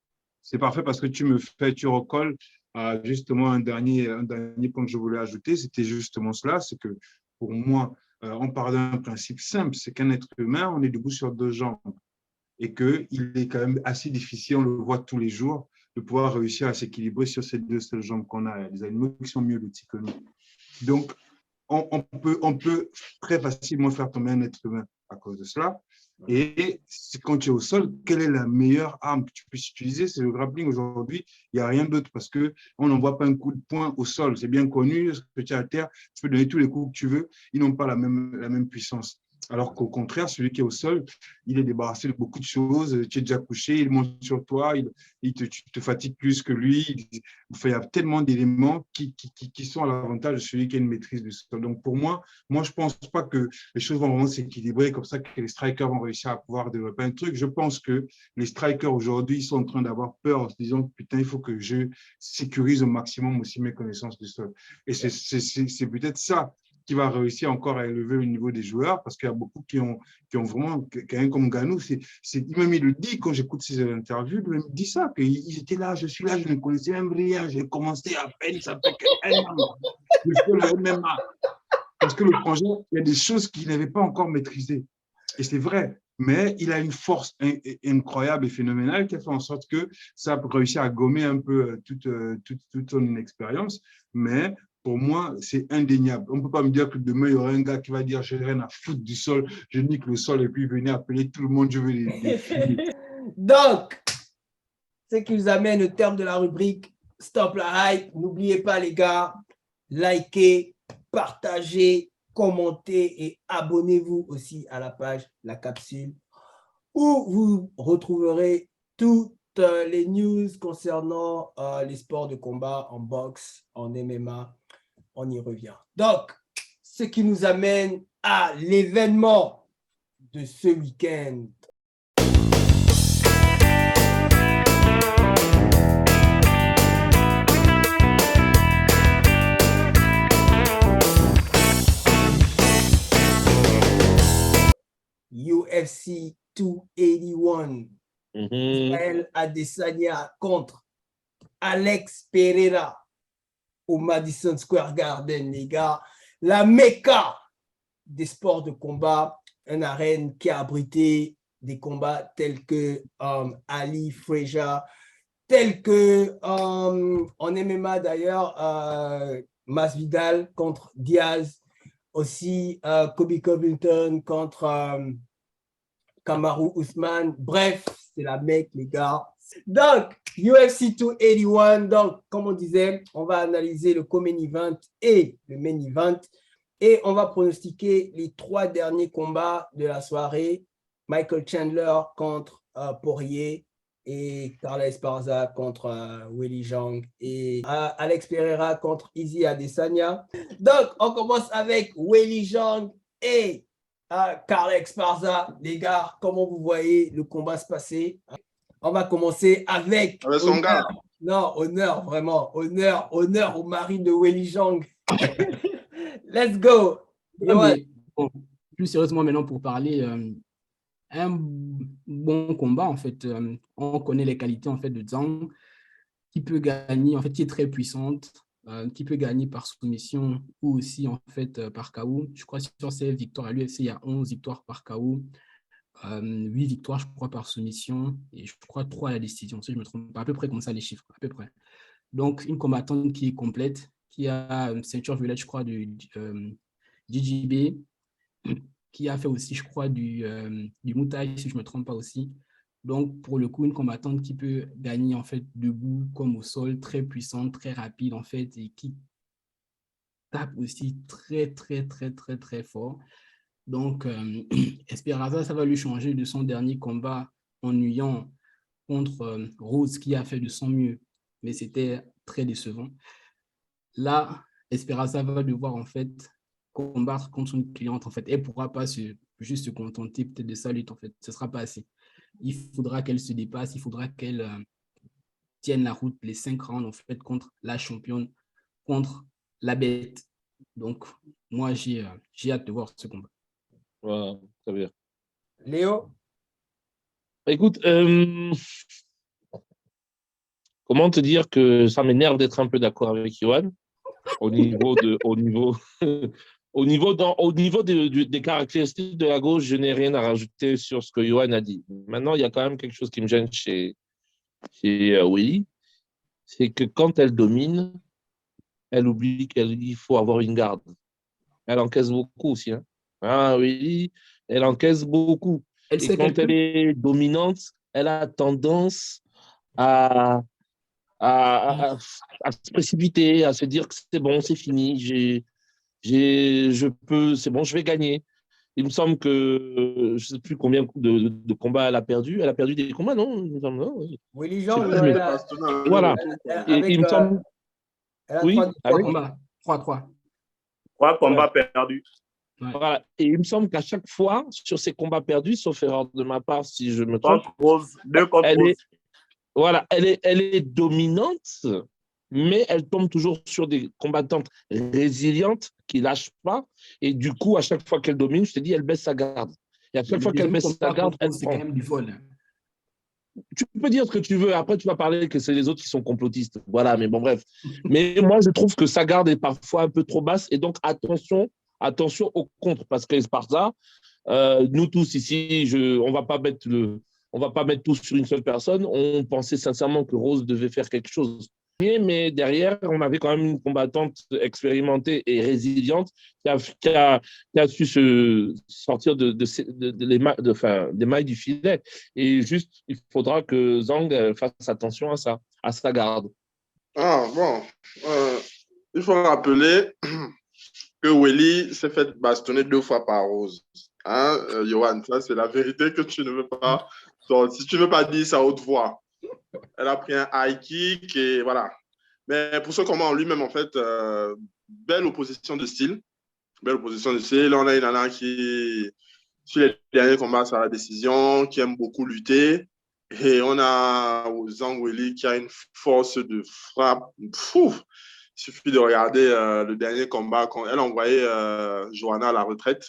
C'est parfait parce que tu recolles à justement un dernier point que je voulais ajouter, c'était justement cela, c'est que pour moi, on part d'un principe simple, c'est qu'un être humain, on est debout sur deux jambes et qu'il est quand même assez difficile, on le voit tous les jours, de pouvoir réussir à s'équilibrer sur ces deux seules jambes qu'on a. Il y a des animaux qui sont mieux lotis que nous. Donc, on peut très facilement faire tomber un être humain à cause de cela. Et quand tu es au sol, quelle est la meilleure arme que tu puisses utiliser? C'est le grappling aujourd'hui. Il n'y a rien d'autre parce qu'on n'envoie pas un coup de poing au sol. C'est bien connu. Ce que tu es à terre, tu peux donner tous les coups que tu veux. Ils n'ont pas la même puissance. Alors qu'au contraire, celui qui est au sol, il est débarrassé de beaucoup de choses. Tu es déjà couché, il monte sur toi, tu te fatigues plus que lui. Il y a tellement d'éléments qui sont à l'avantage de celui qui a une maîtrise du sol. Donc pour moi, je ne pense pas que les choses vont vraiment s'équilibrer comme ça, que les strikers vont réussir à pouvoir développer un truc. Je pense que les strikers aujourd'hui sont en train d'avoir peur en se disant putain, il faut que je sécurise au maximum aussi mes connaissances du sol. Et c'est peut-être ça qui va réussir encore à élever le niveau des joueurs, parce qu'il y a beaucoup qui ont vraiment, quelqu'un comme Ganou, même il le dit quand j'écoute ses interviews, il me dit ça, qu'ils étaient là, je suis là, je ne connaissais même rien, j'ai commencé à peine, ça fait qu'un an, je fais le MMA. Parce que le projet, il y a des choses qu'il n'avait pas encore maîtrisées. Et c'est vrai, mais il a une force incroyable et phénoménale qui a fait en sorte que ça a réussi à gommer un peu toute son inexpérience. Mais pour moi, c'est indéniable. On ne peut pas me dire que demain, il y aura un gars qui va dire « j'ai rien à foutre du sol, je nique le sol et puis venir appeler tout le monde, je veux les fumer. » Donc, ce qui nous amène au terme de la rubrique Stop la hype. N'oubliez pas, les gars, likez, partagez, commentez et abonnez-vous aussi à la page La Capsule où vous retrouverez toutes les news concernant les sports de combat en boxe, en MMA. On y revient. Donc, ce qui nous amène à l'événement de ce week-end. UFC 281. Israël Adesanya contre Alex Pereira au Madison Square Garden, les gars. La Mecca des sports de combat, une arène qui a abrité des combats tels que Ali Frazier, tels que en MMA d'ailleurs, Masvidal contre Diaz, aussi Kobe Covington contre Kamaru Usman. Bref, c'est la Mecque, les gars. Donc, UFC 281, donc, comme on disait, on va analyser le co-main event et le main event et on va pronostiquer les 3 derniers combats de la soirée. Michael Chandler contre Poirier et Carla Esparza contre Weili Zhang et Alex Pereira contre Izzy Adesanya. Donc, on commence avec Weili Zhang et Carla Esparza. Les gars, comment vous voyez le combat se passer? On va commencer avec son gars. Non, honneur, vraiment. Honneur au mari de Weili Zhang. Let's go. Mais, bon, plus sérieusement maintenant pour parler, un bon combat en fait. On connaît les qualités en fait de Zhang. qui peut gagner, en fait, qui est très puissante, qui peut gagner par soumission ou aussi, en fait, par KO. Je crois que sur ces victoires à l'UFC, il y a 11 victoires par KO, 8 victoires, je crois, par soumission, et je crois 3 à la décision, si je ne me trompe pas, à peu près comme ça les chiffres, à peu près. Donc, une combattante qui est complète, qui a une ceinture violette, je crois, du JJB, qui a fait aussi, je crois, du Muay Thai, si je ne me trompe pas aussi. Donc, pour le coup, une combattante qui peut gagner, en fait, debout comme au sol, très puissante, très rapide, en fait, et qui tape aussi très, très, très, très, très fort. Donc, Esperanza, ça va lui changer de son dernier combat ennuyant contre Rose, qui a fait de son mieux, mais c'était très décevant. Là, Esperanza va devoir, en fait, combattre contre une cliente, en fait. Elle ne pourra pas juste se contenter peut-être de sa lutte, en fait. Ce ne sera pas assez. Il faudra qu'elle se dépasse, il faudra qu'elle tienne la route les 5 rounds, en fait, contre la championne, contre la bête. Donc, moi, j'ai hâte de voir ce combat. Voilà, très bien. Léo? Écoute, comment te dire que ça m'énerve d'être un peu d'accord avec Yohan au niveau des caractéristiques de la gauche, je n'ai rien à rajouter sur ce que Yohan a dit. Maintenant, il y a quand même quelque chose qui me gêne chez Willy, c'est que quand elle domine, elle oublie qu'il faut avoir une garde. Elle encaisse beaucoup aussi. Hein. Ah oui, elle encaisse beaucoup. Elle Et sait quand elle est dominante, elle a tendance à, à se précipiter, à se dire que c'est bon, c'est fini, c'est bon, je vais gagner. Il me semble que je ne sais plus combien de combats elle a perdu. Elle a perdu des combats, non? Il me semble, non. Willy Je sais Jean, plus, non, mais voilà. Et avec, il me semble, elle a oui, 3 3 avec, combats. 3-3. 3 combats perdus. Ouais. voilà. Et il me semble qu'à chaque fois, sur ces combats perdus, sauf erreur de ma part, si je me trompe, Contre Rose, 2 contre elle Rose. est, voilà, elle est dominante, mais elle tombe toujours sur des combattantes résilientes qui ne lâchent pas. Et du coup, à chaque fois qu'elle domine, je te dis, elle baisse sa garde. Et à chaque Le fois qu'elle deuxième baisse sa combat garde, contre elle Rose, c'est prend. quand même du vol. Tu peux dire ce que tu veux. Après, tu vas parler que c'est les autres qui sont complotistes. Voilà, mais bon, bref. Mais moi, je trouve que sa garde est parfois un peu trop basse. Et donc, attention au contre. Parce que Esparza, nous tous ici, on ne va pas mettre tout sur une seule personne. On pensait sincèrement que Rose devait faire quelque chose. Mais derrière, on avait quand même une combattante expérimentée et résiliente qui a su se sortir des mailles du filet. Et juste, il faudra que Zhang fasse attention à ça, à sa garde. Ah, bon. Il faut rappeler que Willy s'est fait bastonner 2 fois par Rose. Hein, Johan, ça, c'est la vérité que tu ne veux pas. Donc, si tu ne veux pas dire ça à haute voix, elle a pris un high kick et voilà. Mais pour ce combat en lui-même, en fait, belle opposition de style. Belle opposition de style. On a une nana qui, sur les derniers combats, ça la décision, qui aime beaucoup lutter. Et on a Zhang Weili qui a une force de frappe. Fou! Il suffit de regarder le dernier combat quand elle envoyait Joanna à la retraite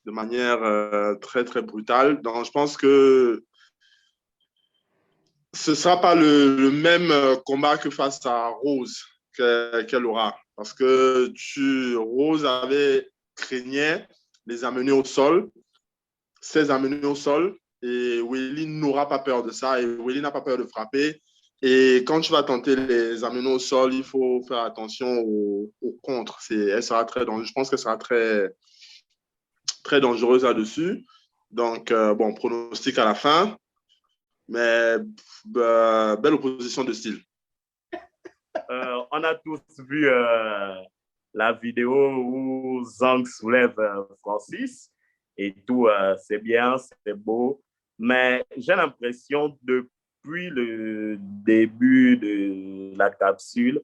de manière très, très brutale. Donc, je pense que ce ne sera pas le même combat que face à Rose qu'elle aura. Parce que Rose avait craignait les amener au sol, s'est amené au sol, et Weili n'aura pas peur de ça, et Weili n'a pas peur de frapper. Et quand tu vas tenter les amener au sol, il faut faire attention au contre. Elle sera très dangereuse. Je pense qu'elle sera très, très dangereuse là-dessus. Donc, bon, pronostic à la fin. Mais belle opposition de style. On a tous vu la vidéo où Zhang soulève Francis et tout, c'est bien, c'est beau. Mais j'ai l'impression, depuis le début de la capsule,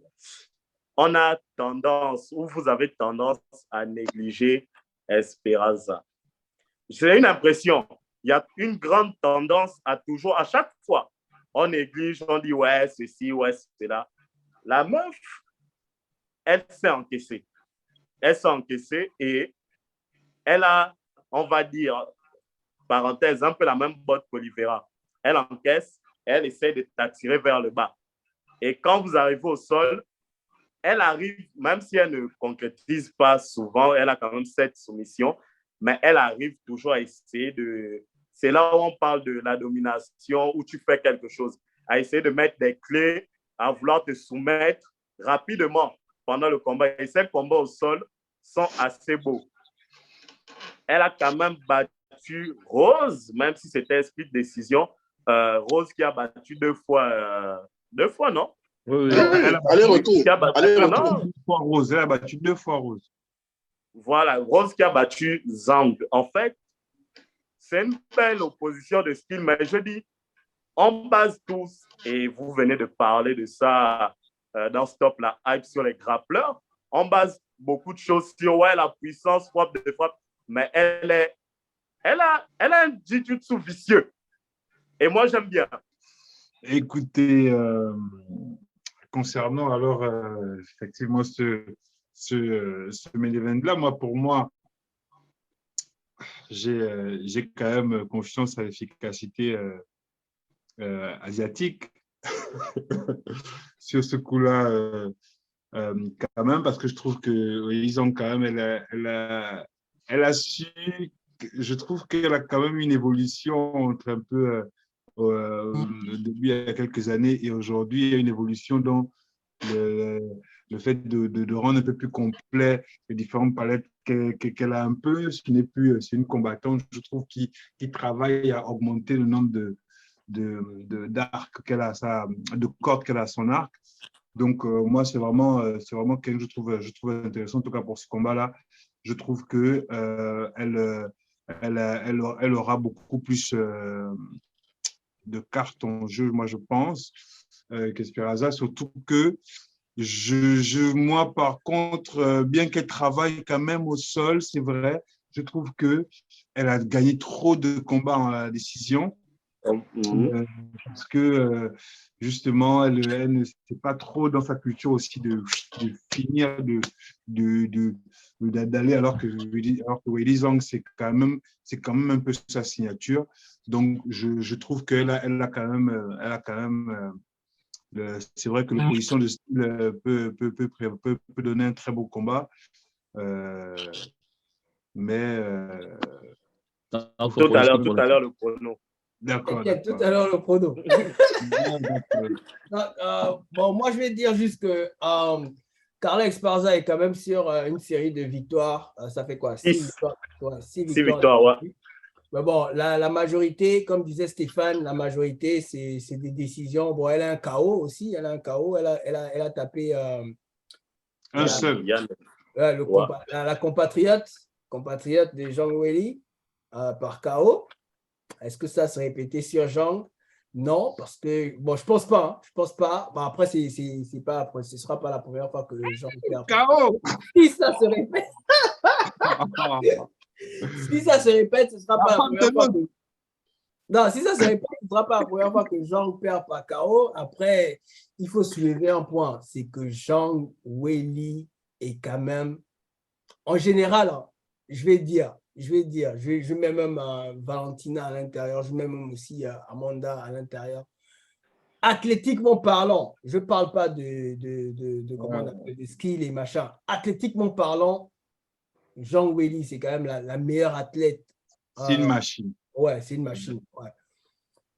on a tendance, ou vous avez tendance à négliger Esperanza. J'ai une impression, il y a une grande tendance à toujours, à chaque fois, on néglige, on dit ouais, ceci, ouais, cela. La meuf, elle s'est encaissée. Elle s'est encaissée et elle a, on va dire, parenthèse, un peu la même botte qu'Olivera. Elle encaisse, elle essaie de t'attirer vers le bas. Et quand vous arrivez au sol, elle arrive, même si elle ne concrétise pas souvent, elle a quand même 7 soumissions, mais elle arrive toujours à essayer de... C'est là où on parle de la domination, où tu fais quelque chose, à essayer de mettre des clés, à vouloir te soumettre rapidement pendant le combat. Et ces combats au sol sont assez beaux. Elle a quand même battu Rose, même si c'était split décision. Rose qui a battu 2 fois, 2 fois, non? Oui, Aller-retour. Rose, elle a battu 2 fois Rose. Voilà, Rose qui a battu Zhang. En fait, c'est une belle opposition de style, mais je dis, on base tous, et vous venez de parler de ça dans Stop la Hype sur les grappleurs, on base beaucoup de choses sur la puissance, frappe de frappe, mais elle a un jiu-jitsu vicieux. Et moi, j'aime bien. Écoutez, concernant alors effectivement ce main event-là, pour moi, j'ai quand même confiance à l'efficacité asiatique sur ce coup-là, quand même, parce que je trouve que ils ont quand même, elle a su, je trouve qu'elle a quand même une évolution entre un peu au début, il y a quelques années, et aujourd'hui, il y a une évolution dans le fait de rendre un peu plus complet les différentes palettes qu'elle a un peu, ce qui n'est plus, c'est une combattante, je trouve, qui travaille à augmenter le nombre d'arcs qu'elle a, de cordes qu'elle a à son arc. Donc, moi, c'est vraiment quelque chose que je trouve intéressant, en tout cas pour ce combat-là. Je trouve que elle aura beaucoup plus de cartes en jeu, moi, je pense, qu'Esperaza, surtout que moi, par contre, bien qu'elle travaille quand même au sol, c'est vrai, je trouve qu'elle a gagné trop de combats en la décision. Parce que justement, elle ne c'est pas trop dans sa culture aussi de finir, d'aller, alors que Weili Zhang, c'est quand même un peu sa signature. Donc, je trouve qu'elle a quand même c'est vrai que l'opposition de style peut donner un très beau combat. Mais tout à l'heure, le chrono. D'accord. Tout à l'heure, le chrono. Bon, moi, je vais dire juste que Carla Esparza est quand même sur une série de victoires. Ça fait quoi? 6 victoires. 6 victoires, ouais. Mais bon, la majorité, comme disait Stéphane, la majorité, c'est des décisions. Bon, elle a un KO aussi. Elle a un KO. Elle a tapé un seul. La compatriote de Zhang Weili par KO. Est-ce que ça se répétait sur Zhang? Non, parce que, bon, je pense pas. Hein, je pense pas. Bon, après, ce ne sera pas la première fois que Zhang perd. KO! Si ça se répète. Si ça se répète, ce ne sera pas la première fois que... Non, si ça se répète, ce ne sera pas la première fois que Zhang perd par KO. Après, il faut soulever un point. C'est que Zhang Weili est quand même... En général, hein, je mets même Valentina à l'intérieur, je mets même aussi Amanda à l'intérieur. Athlétiquement parlant, je ne parle pas comment on appelle, de skill et machin. Athlétiquement parlant, Zhang Weili, c'est quand même la meilleure athlète. C'est une machine. Ouais, c'est une machine. Ouais.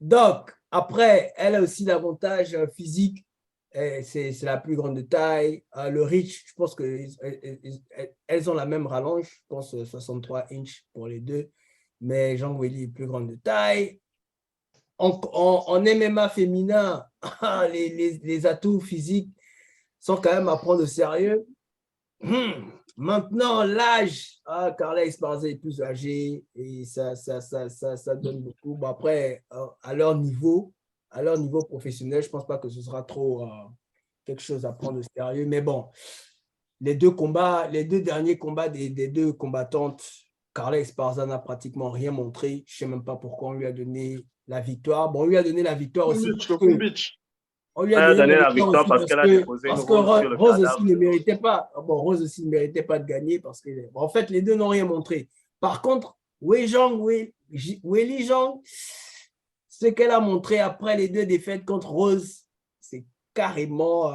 Donc, après, elle a aussi l'avantage physique. C'est la plus grande taille. Le reach, je pense qu'elles ont la même rallonge, je pense 63 inches pour les deux. Mais Zhang Weili est plus grande de taille. En MMA féminin, les atouts physiques sont quand même à prendre au sérieux. Maintenant, l'âge, Carla Esparza est plus âgée et ça donne beaucoup. Bon, après, à leur niveau professionnel, je ne pense pas que ce sera trop quelque chose à prendre au sérieux. Mais bon, les deux derniers combats des deux combattantes, Carla Esparza n'a pratiquement rien montré. Je ne sais même pas pourquoi on lui a donné la victoire. Bon, on lui a donné la victoire aussi. On lui a donné la victoire parce qu'elle a déposé une Rose aussi ne méritait pas. Bon, Rose aussi ne méritait pas de gagner parce que, en fait, les deux n'ont rien montré. Par contre, Weili Zhang, ce qu'elle a montré après les deux défaites contre Rose, c'est carrément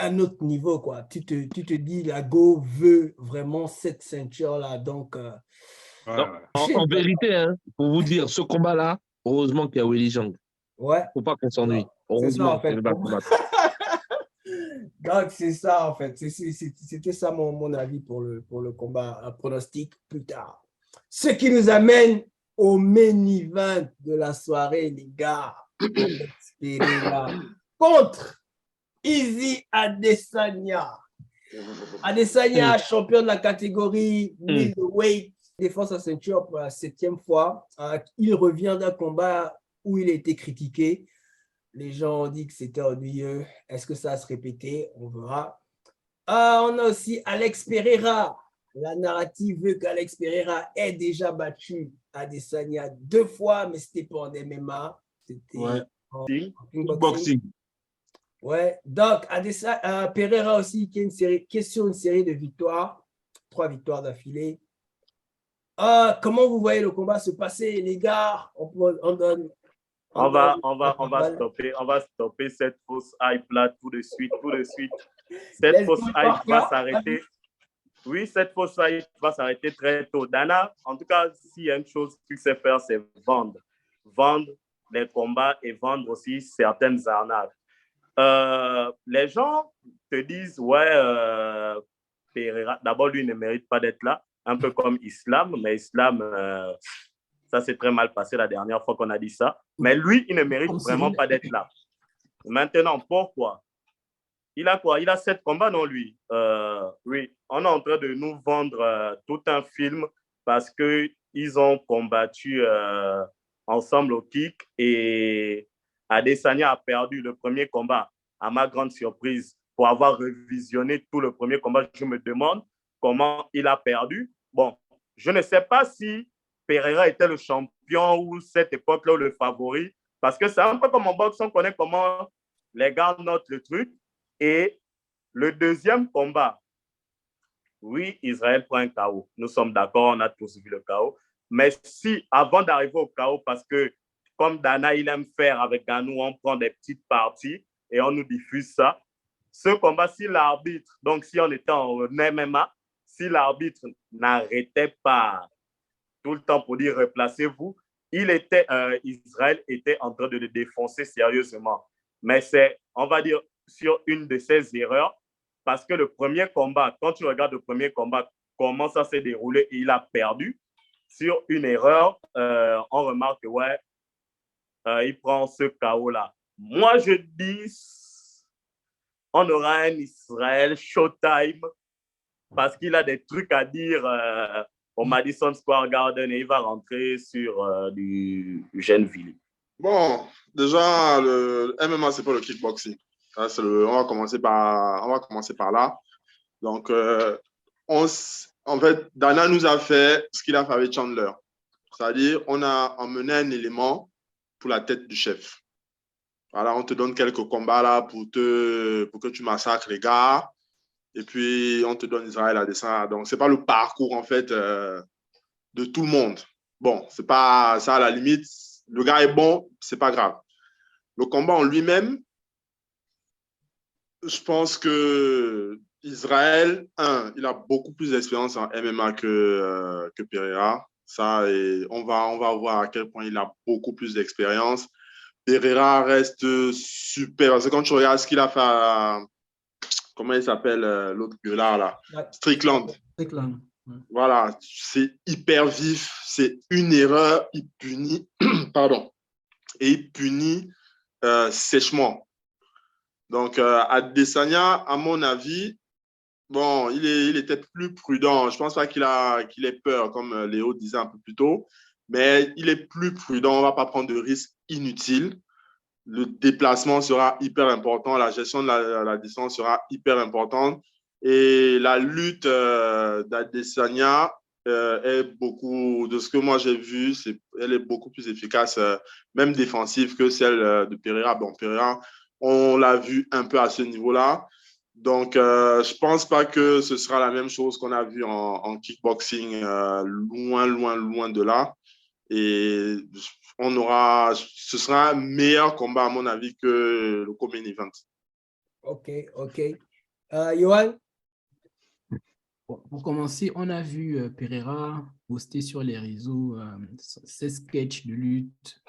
un autre niveau, quoi. Tu te dis, la Go veut vraiment cette ceinture-là. Donc, Non, en vérité, hein, pour vous dire, ce combat-là, heureusement qu'il y a Willy Jang. ouais, Faut pas qu'on s'ennuie. c'est ça, en Heureusement fait. qu'il va combattre. Donc, c'est ça, en fait. C'était ça mon avis pour le combat, un pronostic plus tard. Ce qui nous amène au main event de la soirée, les gars. Alex Pereira contre Izzy Adesanya. Adesanya, champion de la catégorie middleweight, défend sa ceinture pour la 7e fois. Il revient d'un combat où il a été critiqué. Les gens ont dit que c'était ennuyeux. Est-ce que ça va se répéter? On verra. On a aussi Alex Pereira. La narrative veut qu'Alex Pereira ait déjà battu Adesanya 2 fois, mais ce n'était pas en MMA. C'était en kickboxing. Ouais, donc Pereira aussi qui est sur une série de victoires, 3 victoires d'affilée. Comment vous voyez le combat se passer, les gars? On va stopper cette fausse hype là tout de suite. Cette fausse hype va s'arrêter. Oui, cette fausse hype va s'arrêter très tôt. Dana, en tout cas, s'il y a une chose qu'il sait faire, c'est vendre. Vendre les combats et vendre aussi certaines arnaques. Les gens te disent, ouais, Pereira, d'abord, lui ne mérite pas d'être là, un peu comme Islam, mais Islam, ça s'est très mal passé la dernière fois qu'on a dit ça. Mais lui, il ne mérite vraiment pas d'être là. Maintenant, pourquoi? Il a quoi? Il a 7 combats, non, lui? Oui, on est en train de nous vendre tout un film parce qu'ils ont combattu ensemble au kick et Adesanya a perdu le premier combat. À ma grande surprise, pour avoir revisionné tout le premier combat, je me demande comment il a perdu. Bon, je ne sais pas si Pereira était le champion ou cette époque-là le favori, parce que c'est un peu comme en boxe, on connaît comment les gars notent le truc. Et le deuxième combat, oui, Israël prend un KO. Nous sommes d'accord, on a tous vu le KO. Mais si, avant d'arriver au KO, parce que comme Dana, il aime faire avec Ganou, on prend des petites parties et on nous diffuse ça. Ce combat, si l'arbitre, donc si on était en MMA, si l'arbitre n'arrêtait pas tout le temps pour dire replacez-vous, Israël était en train de le défoncer sérieusement. Mais c'est, on va dire, sur une de ses erreurs, parce que le premier combat, quand tu regardes le premier combat, comment ça s'est déroulé et il a perdu, sur une erreur, on remarque que ouais, il prend ce KO-là. Moi, je dis, on aura un Israël Showtime parce qu'il a des trucs à dire au Madison Square Garden et il va rentrer sur du Gennevilliers. Bon, déjà, le MMA, c'est pas le kickboxing. On va commencer par là. Donc, en fait, Dana nous a fait ce qu'il a fait avec Chandler. C'est-à-dire, on a emmené un élément pour la tête du chef. Voilà, on te donne quelques combats là pour que tu massacres les gars. Et puis, on te donne Israël Adesanya. Donc, ce n'est pas le parcours, en fait, de tout le monde. Bon, c'est pas ça, à la limite. Le gars est bon, ce n'est pas grave. Le combat en lui-même, je pense que Israël, il a beaucoup plus d'expérience en MMA que Pereira. Ça, et on va voir à quel point il a beaucoup plus d'expérience. Pereira reste super. Parce que quand tu regardes ce qu'il a fait comment il s'appelle l'autre gueulard là? Strickland. Voilà, c'est hyper vif. C'est une erreur. Il punit. Pardon. Et il punit sèchement. Donc, Adesanya, à mon avis, bon, il était plus prudent. Je ne pense pas qu'il ait peur, comme Léo disait un peu plus tôt, mais il est plus prudent. On ne va pas prendre de risques inutiles. Le déplacement sera hyper important. La gestion de la distance sera hyper importante. Et la lutte d'Adesanya est beaucoup, de ce que moi j'ai vu, elle est beaucoup plus efficace, même défensive que celle de Pereira. Bon, Pereira, on l'a vu un peu à ce niveau-là. Donc, je ne pense pas que ce sera la même chose qu'on a vu en kickboxing, loin de là. Et ce sera un meilleur combat, à mon avis, que le co-main event. OK. Johan? Pour commencer, on a vu Pereira poster sur les réseaux ses sketchs de lutte.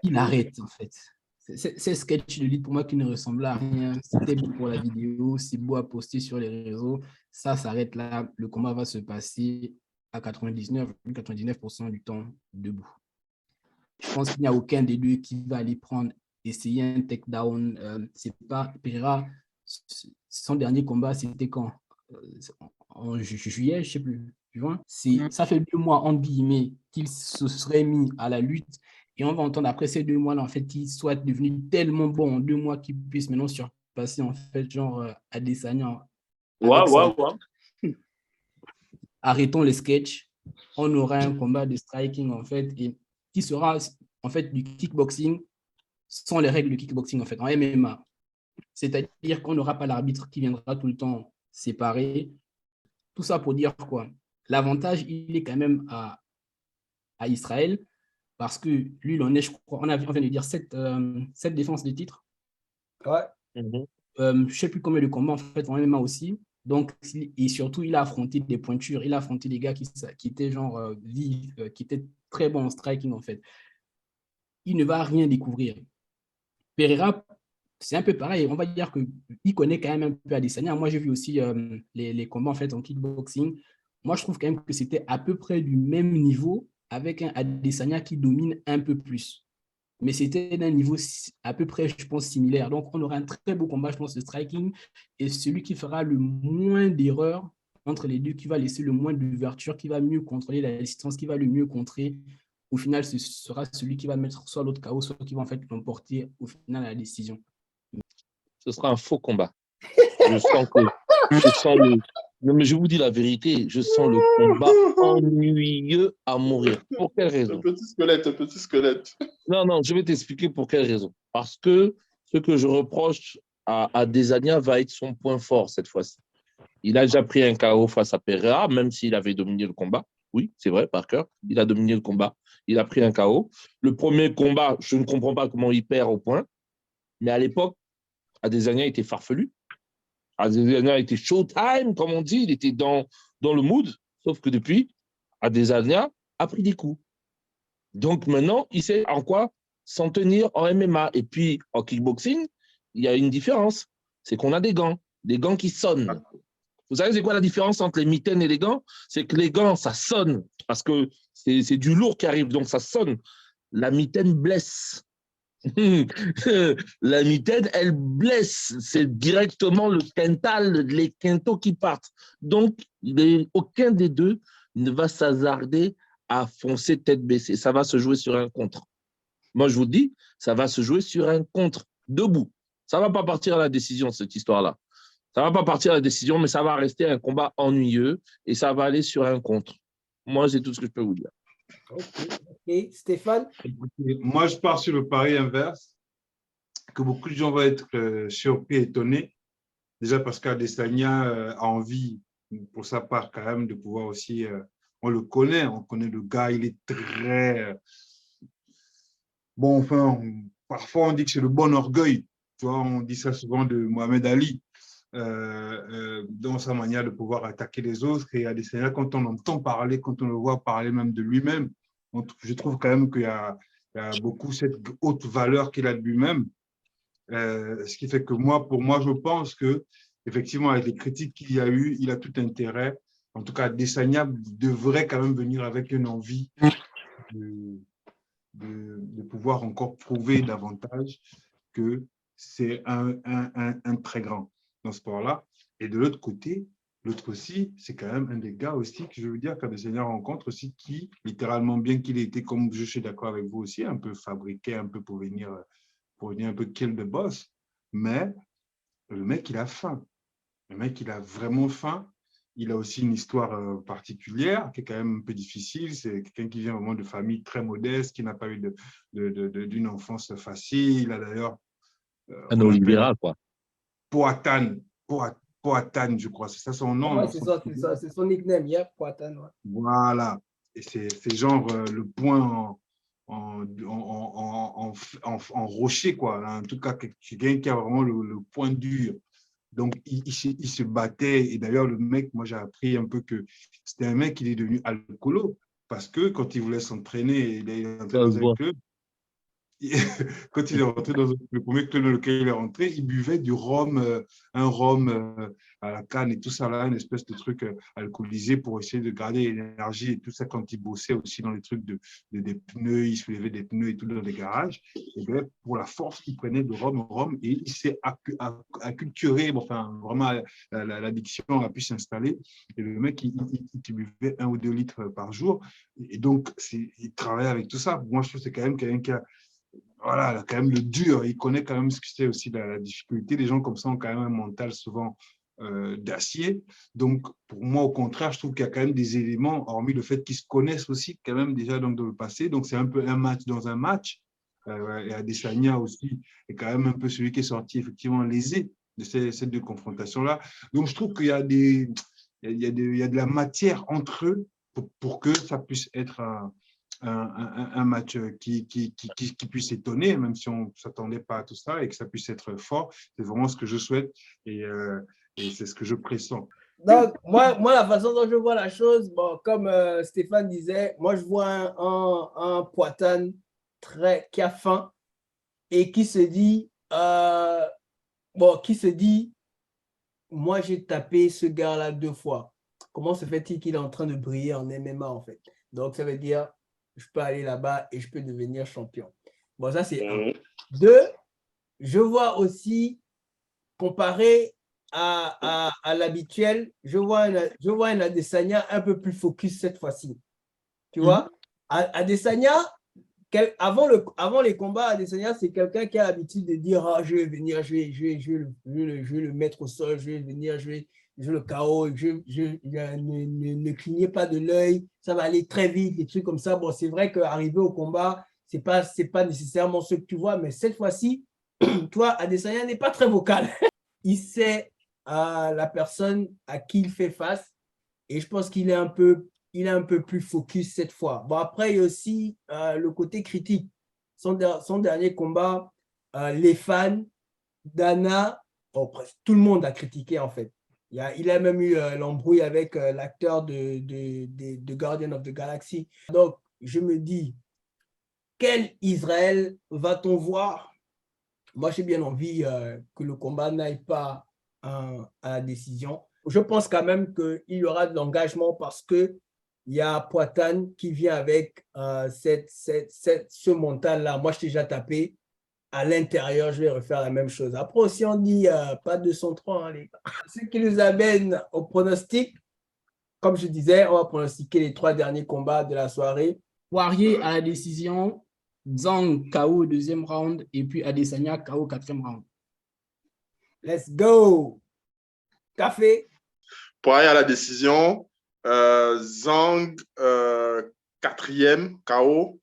Il arrête, en fait. Ces sketchs de lutte, pour moi, qui ne ressemblent à rien. C'était beau pour la vidéo, c'est beau à poster sur les réseaux. Ça s'arrête là. Le combat va se passer à 99% du temps debout. Je pense qu'il n'y a aucun des deux qui va aller essayer un takedown. C'est pas Pereira. Son dernier combat, c'était quand? En juillet, je ne sais plus. Ça fait 2 mois, entre guillemets, qu'il se serait mis à la lutte. Et on va entendre après ces 2 mois-là, en fait, qu'il soit devenu tellement bon en 2 mois qu'il puisse maintenant surpasser, en fait, genre Adesanya. Waouh. Arrêtons les sketchs. On aura un combat de striking, en fait, et qui sera, en fait, du kickboxing sans les règles de kickboxing, en fait, en MMA. C'est-à-dire qu'on n'aura pas l'arbitre qui viendra tout le temps séparer. Tout ça pour dire quoi? L'avantage, il est quand même à Israël, parce que lui, il en est, je crois, on vient de dire 7 défenses de titre. Ouais. Je ne sais plus combien de combats, en fait, en MMA aussi. Donc, et surtout, il a affronté des pointures, il a affronté des gars qui étaient genre vifs, qui étaient très bons en striking, en fait. Il ne va rien découvrir. Pereira, c'est un peu pareil. On va dire qu'il connaît quand même un peu Adesanya. Moi, j'ai vu aussi les combats, en fait, en kickboxing. Moi, je trouve quand même que c'était à peu près du même niveau, avec un Adesanya qui domine un peu plus. Mais c'était d'un niveau à peu près, je pense, similaire. Donc, on aura un très beau combat, je pense, de striking. Et celui qui fera le moins d'erreurs entre les deux, qui va laisser le moins d'ouverture, qui va mieux contrôler la distance, qui va le mieux contrer, au final, ce sera celui qui va mettre soit l'autre KO, soit qui va en fait l'emporter au final à la décision. Ce sera un faux combat. Je sens non, mais je vous dis la vérité, je sens le combat ennuyeux à mourir. Pour quelle raison? Un petit squelette. Non, je vais t'expliquer pour quelle raison. Parce que ce que je reproche à Adesanya va être son point fort cette fois-ci. Il a déjà pris un KO face à Pereira, même s'il avait dominé le combat. Oui, c'est vrai, par cœur. Il a dominé le combat. Il a pris un KO. Le premier combat, je ne comprends pas comment il perd au point. Mais à l'époque, Adesanya était farfelu. Adesanya était showtime, comme on dit. Il était dans le mood. Sauf que depuis, Adesanya a pris des coups. Donc maintenant, il sait en quoi s'en tenir en MMA. Et puis, en kickboxing, il y a une différence. C'est qu'on a des gants qui sonnent. Vous savez, c'est quoi la différence entre les mitaines et les gants? C'est que les gants, ça sonne, parce que c'est du lourd qui arrive, donc ça sonne. La mitaine blesse. La mitaine, elle blesse. C'est directement le quintal, les quintaux qui partent. Donc, aucun des deux ne va s'hasarder à foncer tête baissée. Ça va se jouer sur un contre. Moi, je vous dis, ça va se jouer sur un contre, debout. Ça ne va pas partir à la décision, cette histoire-là. Ça ne va pas partir à la décision, mais ça va rester un combat ennuyeux et ça va aller sur un contre. Moi, c'est tout ce que je peux vous dire. OK. Stéphane? Moi, je pars sur le pari inverse, que beaucoup de gens vont être surpris, étonnés. Déjà parce qu'Adesanya a envie, pour sa part, quand même, de pouvoir aussi… on le connaît, on connaît le gars, il est très… Bon, enfin, parfois on dit que c'est le bon orgueil. Tu vois, on dit ça souvent de Mohamed Ali. Dans sa manière de pouvoir attaquer les autres. Et Adesanya, quand on entend parler, quand on le voit parler même de lui-même, je trouve quand même qu'il y a beaucoup cette haute valeur qu'il a de lui-même. Ce qui fait que pour moi, je pense que effectivement, avec les critiques qu'il y a eu, il a tout intérêt. En tout cas, Adesanya devrait quand même venir avec une envie de pouvoir encore prouver davantage que c'est un très grand dans ce sport-là. Et de l'autre côté, l'autre aussi, c'est quand même un des gars aussi que je veux dire qu'Adesanya rencontre aussi qui, littéralement, bien qu'il ait été, comme je suis d'accord avec vous aussi, un peu fabriqué, un peu pour venir un peu kill the boss, mais le mec, il a faim. Le mec, il a vraiment faim. Il a aussi une histoire particulière qui est quand même un peu difficile. C'est quelqu'un qui vient vraiment de famille très modeste, qui n'a pas eu d'une enfance facile. Il a d'ailleurs… Un Oliveira, quoi. Poatan, Poatan, je crois. C'est ça son nom. Ouais, là, c'est son ça, petit c'est nom. ça, c'est son nickname, yeah, Poatan, ouais. Voilà. Et c'est genre le point en rocher, quoi. En tout cas, quelqu'un qui a vraiment le point dur. Donc, il se battait. Et d'ailleurs, le mec, moi, j'ai appris un peu que c'était un mec qui est devenu alcoolo. Parce que quand il voulait s'entraîner, il est entré Ça se dans un voit. club. Quand il est rentré dans le premier club dans lequel il est rentré, il buvait du rhum, un rhum à la canne et tout ça, là, une espèce de truc alcoolisé pour essayer de garder l'énergie et tout ça quand il bossait aussi dans les trucs des pneus, il soulevait des pneus et tout dans les garages. Et bien, pour la force, il prenait de rhum et il s'est acculturé, enfin, vraiment, l'addiction a pu s'installer. Et le mec, il buvait 1 ou 2 litres par jour. Et donc, il travaillait avec tout ça. Moi, je trouve que c'est quand même quelqu'un qui a voilà, quand même le dur, il connaît quand même ce que c'est aussi la difficulté. Les gens comme ça ont quand même un mental souvent d'acier. Donc, pour moi, au contraire, je trouve qu'il y a quand même des éléments, hormis le fait qu'ils se connaissent aussi quand même déjà donc, dans le passé. Donc, c'est un peu un match dans un match. Et Adesanya aussi est quand même un peu celui qui est sorti effectivement lésé de ces deux confrontations-là. Donc, je trouve qu'il y a il y a de la matière entre eux pour que ça puisse être un match qui puisse étonner, même si on ne s'attendait pas à tout ça, et que ça puisse être fort. C'est vraiment ce que je souhaite et c'est ce que je pressens. Donc, moi, la façon dont je vois la chose, bon, comme Stéphane disait, moi, je vois un Poatan qui a faim et qui se dit, moi, j'ai tapé ce gars-là 2 fois. Comment se fait-il qu'il est en train de briller en MMA, en fait? Donc, ça veut dire, je peux aller là-bas et je peux devenir champion. Bon, ça, c'est un. 2, je vois aussi, comparé à l'habituel, je vois un Adesanya un peu plus focus cette fois-ci. Tu vois? Adesanya, avant les combats, Adesanya, c'est quelqu'un qui a l'habitude de dire ah, je vais venir, je vais le mettre au sol, je vais venir, je vais le KO, ne clignez pas de l'œil, ça va aller très vite, des trucs comme ça. Bon, c'est vrai qu'arriver au combat, c'est pas nécessairement ce que tu vois, mais cette fois-ci, toi, Adesanya n'est pas très vocal. Il sait la personne à qui il fait face et je pense qu'il est un peu plus focus cette fois. Bon, après, il y a aussi le côté critique. Son dernier combat, les fans, Dana, bon, presque tout le monde a critiqué en fait. Il a même eu l'embrouille avec l'acteur de Guardian of the Galaxy. Donc, je me dis, quel Israël va-t-on voir? Moi, j'ai bien envie que le combat n'aille pas à la décision. Je pense quand même qu'il y aura de l'engagement parce qu'il y a Poatan qui vient avec ce mental-là. Moi, je t'ai déjà tapé. À l'intérieur, je vais refaire la même chose. Après aussi, on dit pas 203, hein, les gars. Ce qui nous amène au pronostic. Comme je disais, on va pronostiquer les 3 derniers combats de la soirée. Poirier à la décision, Zhang KO au 2e round et puis Adesanya KO au 4e round. Let's go! Café? Poirier à la décision, Zhang 4e KO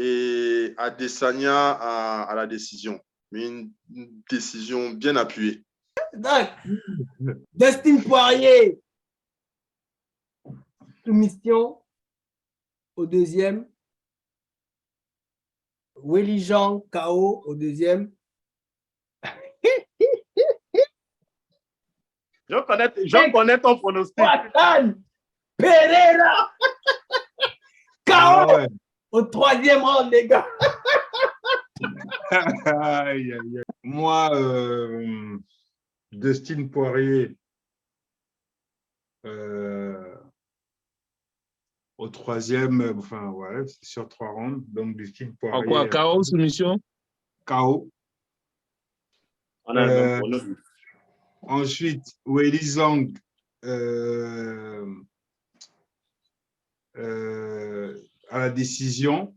et Adesanya à la décision. Mais une décision bien appuyée. Donc, Dustin Poirier, soumission au 2e. Willy Jean KO au 2e. Je connais ton pronostic. Poatan Pereira KO Ah ouais. au 3e round, les gars. Aïe, aïe, aïe. Moi, Dustin Poirier au 3e, enfin, ouais, c'est sur 3 rounds. Donc, Dustin En quoi? Poirier KO, soumission? KO. On a le même pronostic. Ensuite, Weili Zhang à la décision,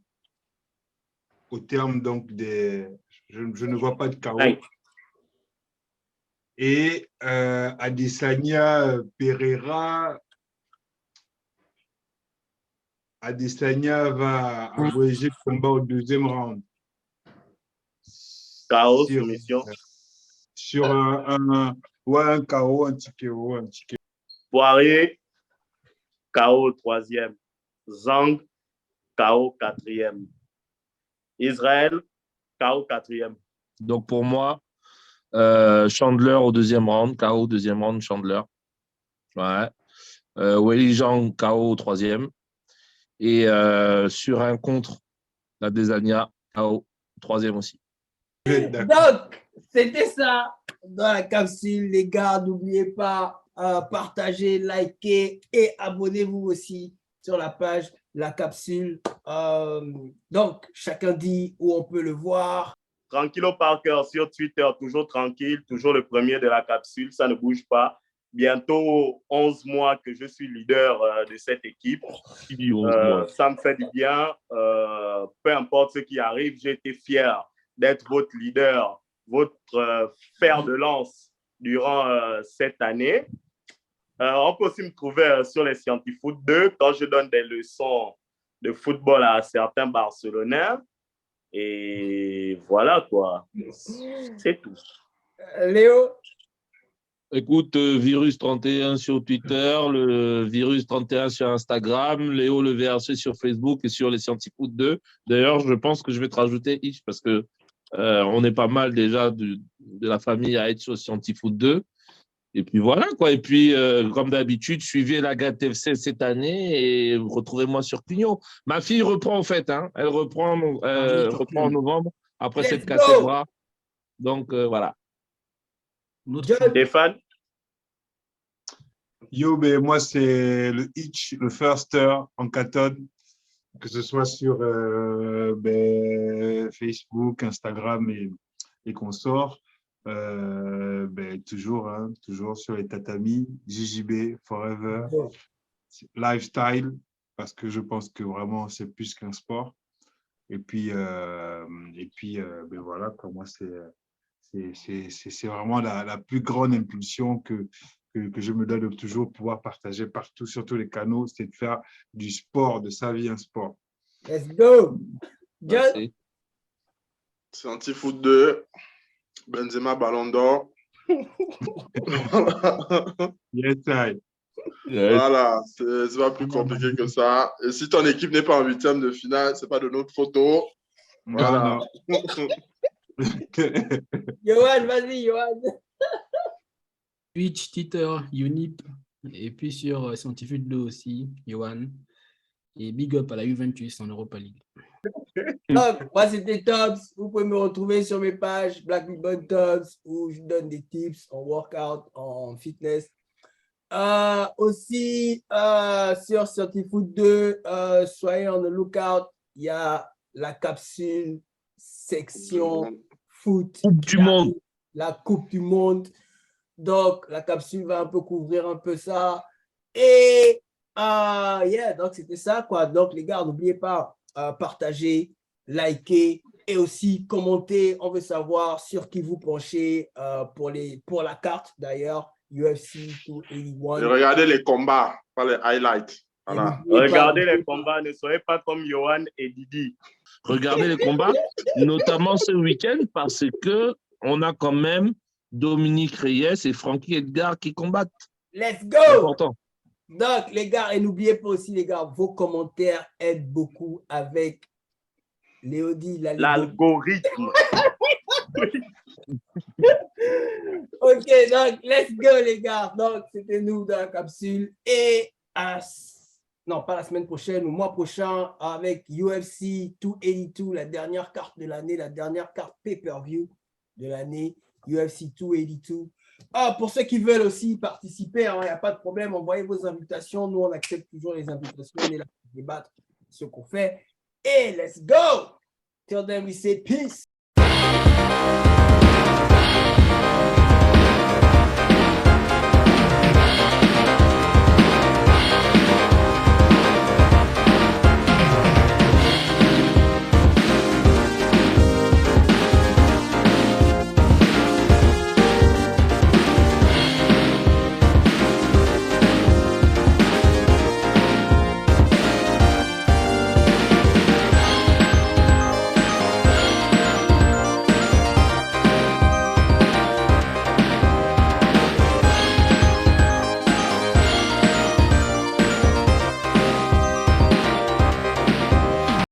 au terme donc des. Je ne vois pas de KO. Et Adesanya Pereira. Adesanya va abréger le combat au 2e round. KO, soumission. Sur un Ouais, un KO, un TKO, un TKO. Poirier, KO 3e. Zhang, KO 4e. Israël, KO 4e. Donc pour moi, Chandler au 2e round, KO 2e round, Chandler. Ouais. Weili Zhang, KO au 3e. Et sur un contre, la Desania, KO 3e aussi. Donc, c'était ça dans la capsule, les gars. N'oubliez pas, partagez, likez et abonnez-vous aussi sur la page La Capsule. Donc, chacun dit où on peut le voir. Tranquillo Parker sur Twitter, toujours tranquille, toujours le premier de la capsule, ça ne bouge pas. Bientôt 11 mois que je suis leader de cette équipe. Ça me fait du bien. Peu importe ce qui arrive, j'ai été fier d'être votre leader, votre fer de lance durant cette année. On peut aussi me trouver sur les Scientifoot 2 quand je donne des leçons de football à certains Barcelonais. Et voilà quoi, c'est tout. Léo? Écoute, Virus31 sur Twitter, le Virus31 sur Instagram, Léo Le VRC sur Facebook et sur les Scientifoot 2. D'ailleurs, je pense que je vais te rajouter Itch parce que on est pas mal déjà de la famille à être sur Scientifoot 2. Et puis voilà quoi. Et puis, comme d'habitude, suivez la GAT FC cette année et retrouvez-moi sur Clignot. Ma fille reprend en fait, hein. Elle reprend en novembre après s'être cassé le bras. Donc voilà. Stéphane? Yo, ben, moi, c'est le Itch, le Firster en Caton, que ce soit sur Facebook, Instagram et consorts. Toujours sur les tatamis, JJB, Forever, Lifestyle, parce que je pense que vraiment, c'est plus qu'un sport. Et puis voilà, pour moi, c'est vraiment la plus grande impulsion que je me donne de toujours pouvoir partager partout, sur tous les canaux, c'est de faire du sport, de sa vie un sport. Let's go! John? Scientifoot 2, Benzema Ballon d'Or. Yes, I. Voilà, c'est pas plus compliqué que ça. Et si ton équipe n'est pas en 8e de finale, c'est pas de notre photo. Voilà. Yohan, vas-y, Yohan. Twitch, Twitter, Unip, et puis sur Scientifique 2 aussi, Yohan. Et big up à la Juventus en Europa League. Donc, moi, c'était Tops. Vous pouvez me retrouver sur mes pages Black Big Bun Tops où je donne des tips en workout, en fitness. Aussi, sur Scientifoot 2, soyez on the lookout. Il y a la capsule section foot. Coupe du monde. La Coupe du Monde. Donc, la capsule va un peu couvrir un peu ça. Et, donc c'était ça, quoi. Donc, les gars, n'oubliez pas, partager, liker et aussi commenter. On veut savoir sur qui vous penchez pour la carte, d'ailleurs, UFC 281. Et regardez les combats, pas les highlights. Voilà. Regardez les combats, ne soyez pas comme Yohan et Didi. Regardez les combats, notamment ce week-end, parce que on a quand même Dominique Reyes et Frankie Edgar qui combattent. Let's go! C'est important. Donc, les gars, et n'oubliez pas aussi, les gars, vos commentaires aident beaucoup avec Léodie. L'algorithme. Ok, donc, let's go, les gars. Donc, c'était nous dans la capsule. Et non, pas la semaine prochaine, le mois prochain, avec UFC 282, la dernière carte de l'année, la dernière carte pay-per-view de l'année, UFC 282. Pour ceux qui veulent aussi participer, il n'y a pas de problème, envoyez vos invitations. Nous, on accepte toujours les invitations. On est là pour débattre ce qu'on fait. Et let's go! Till then, we say peace.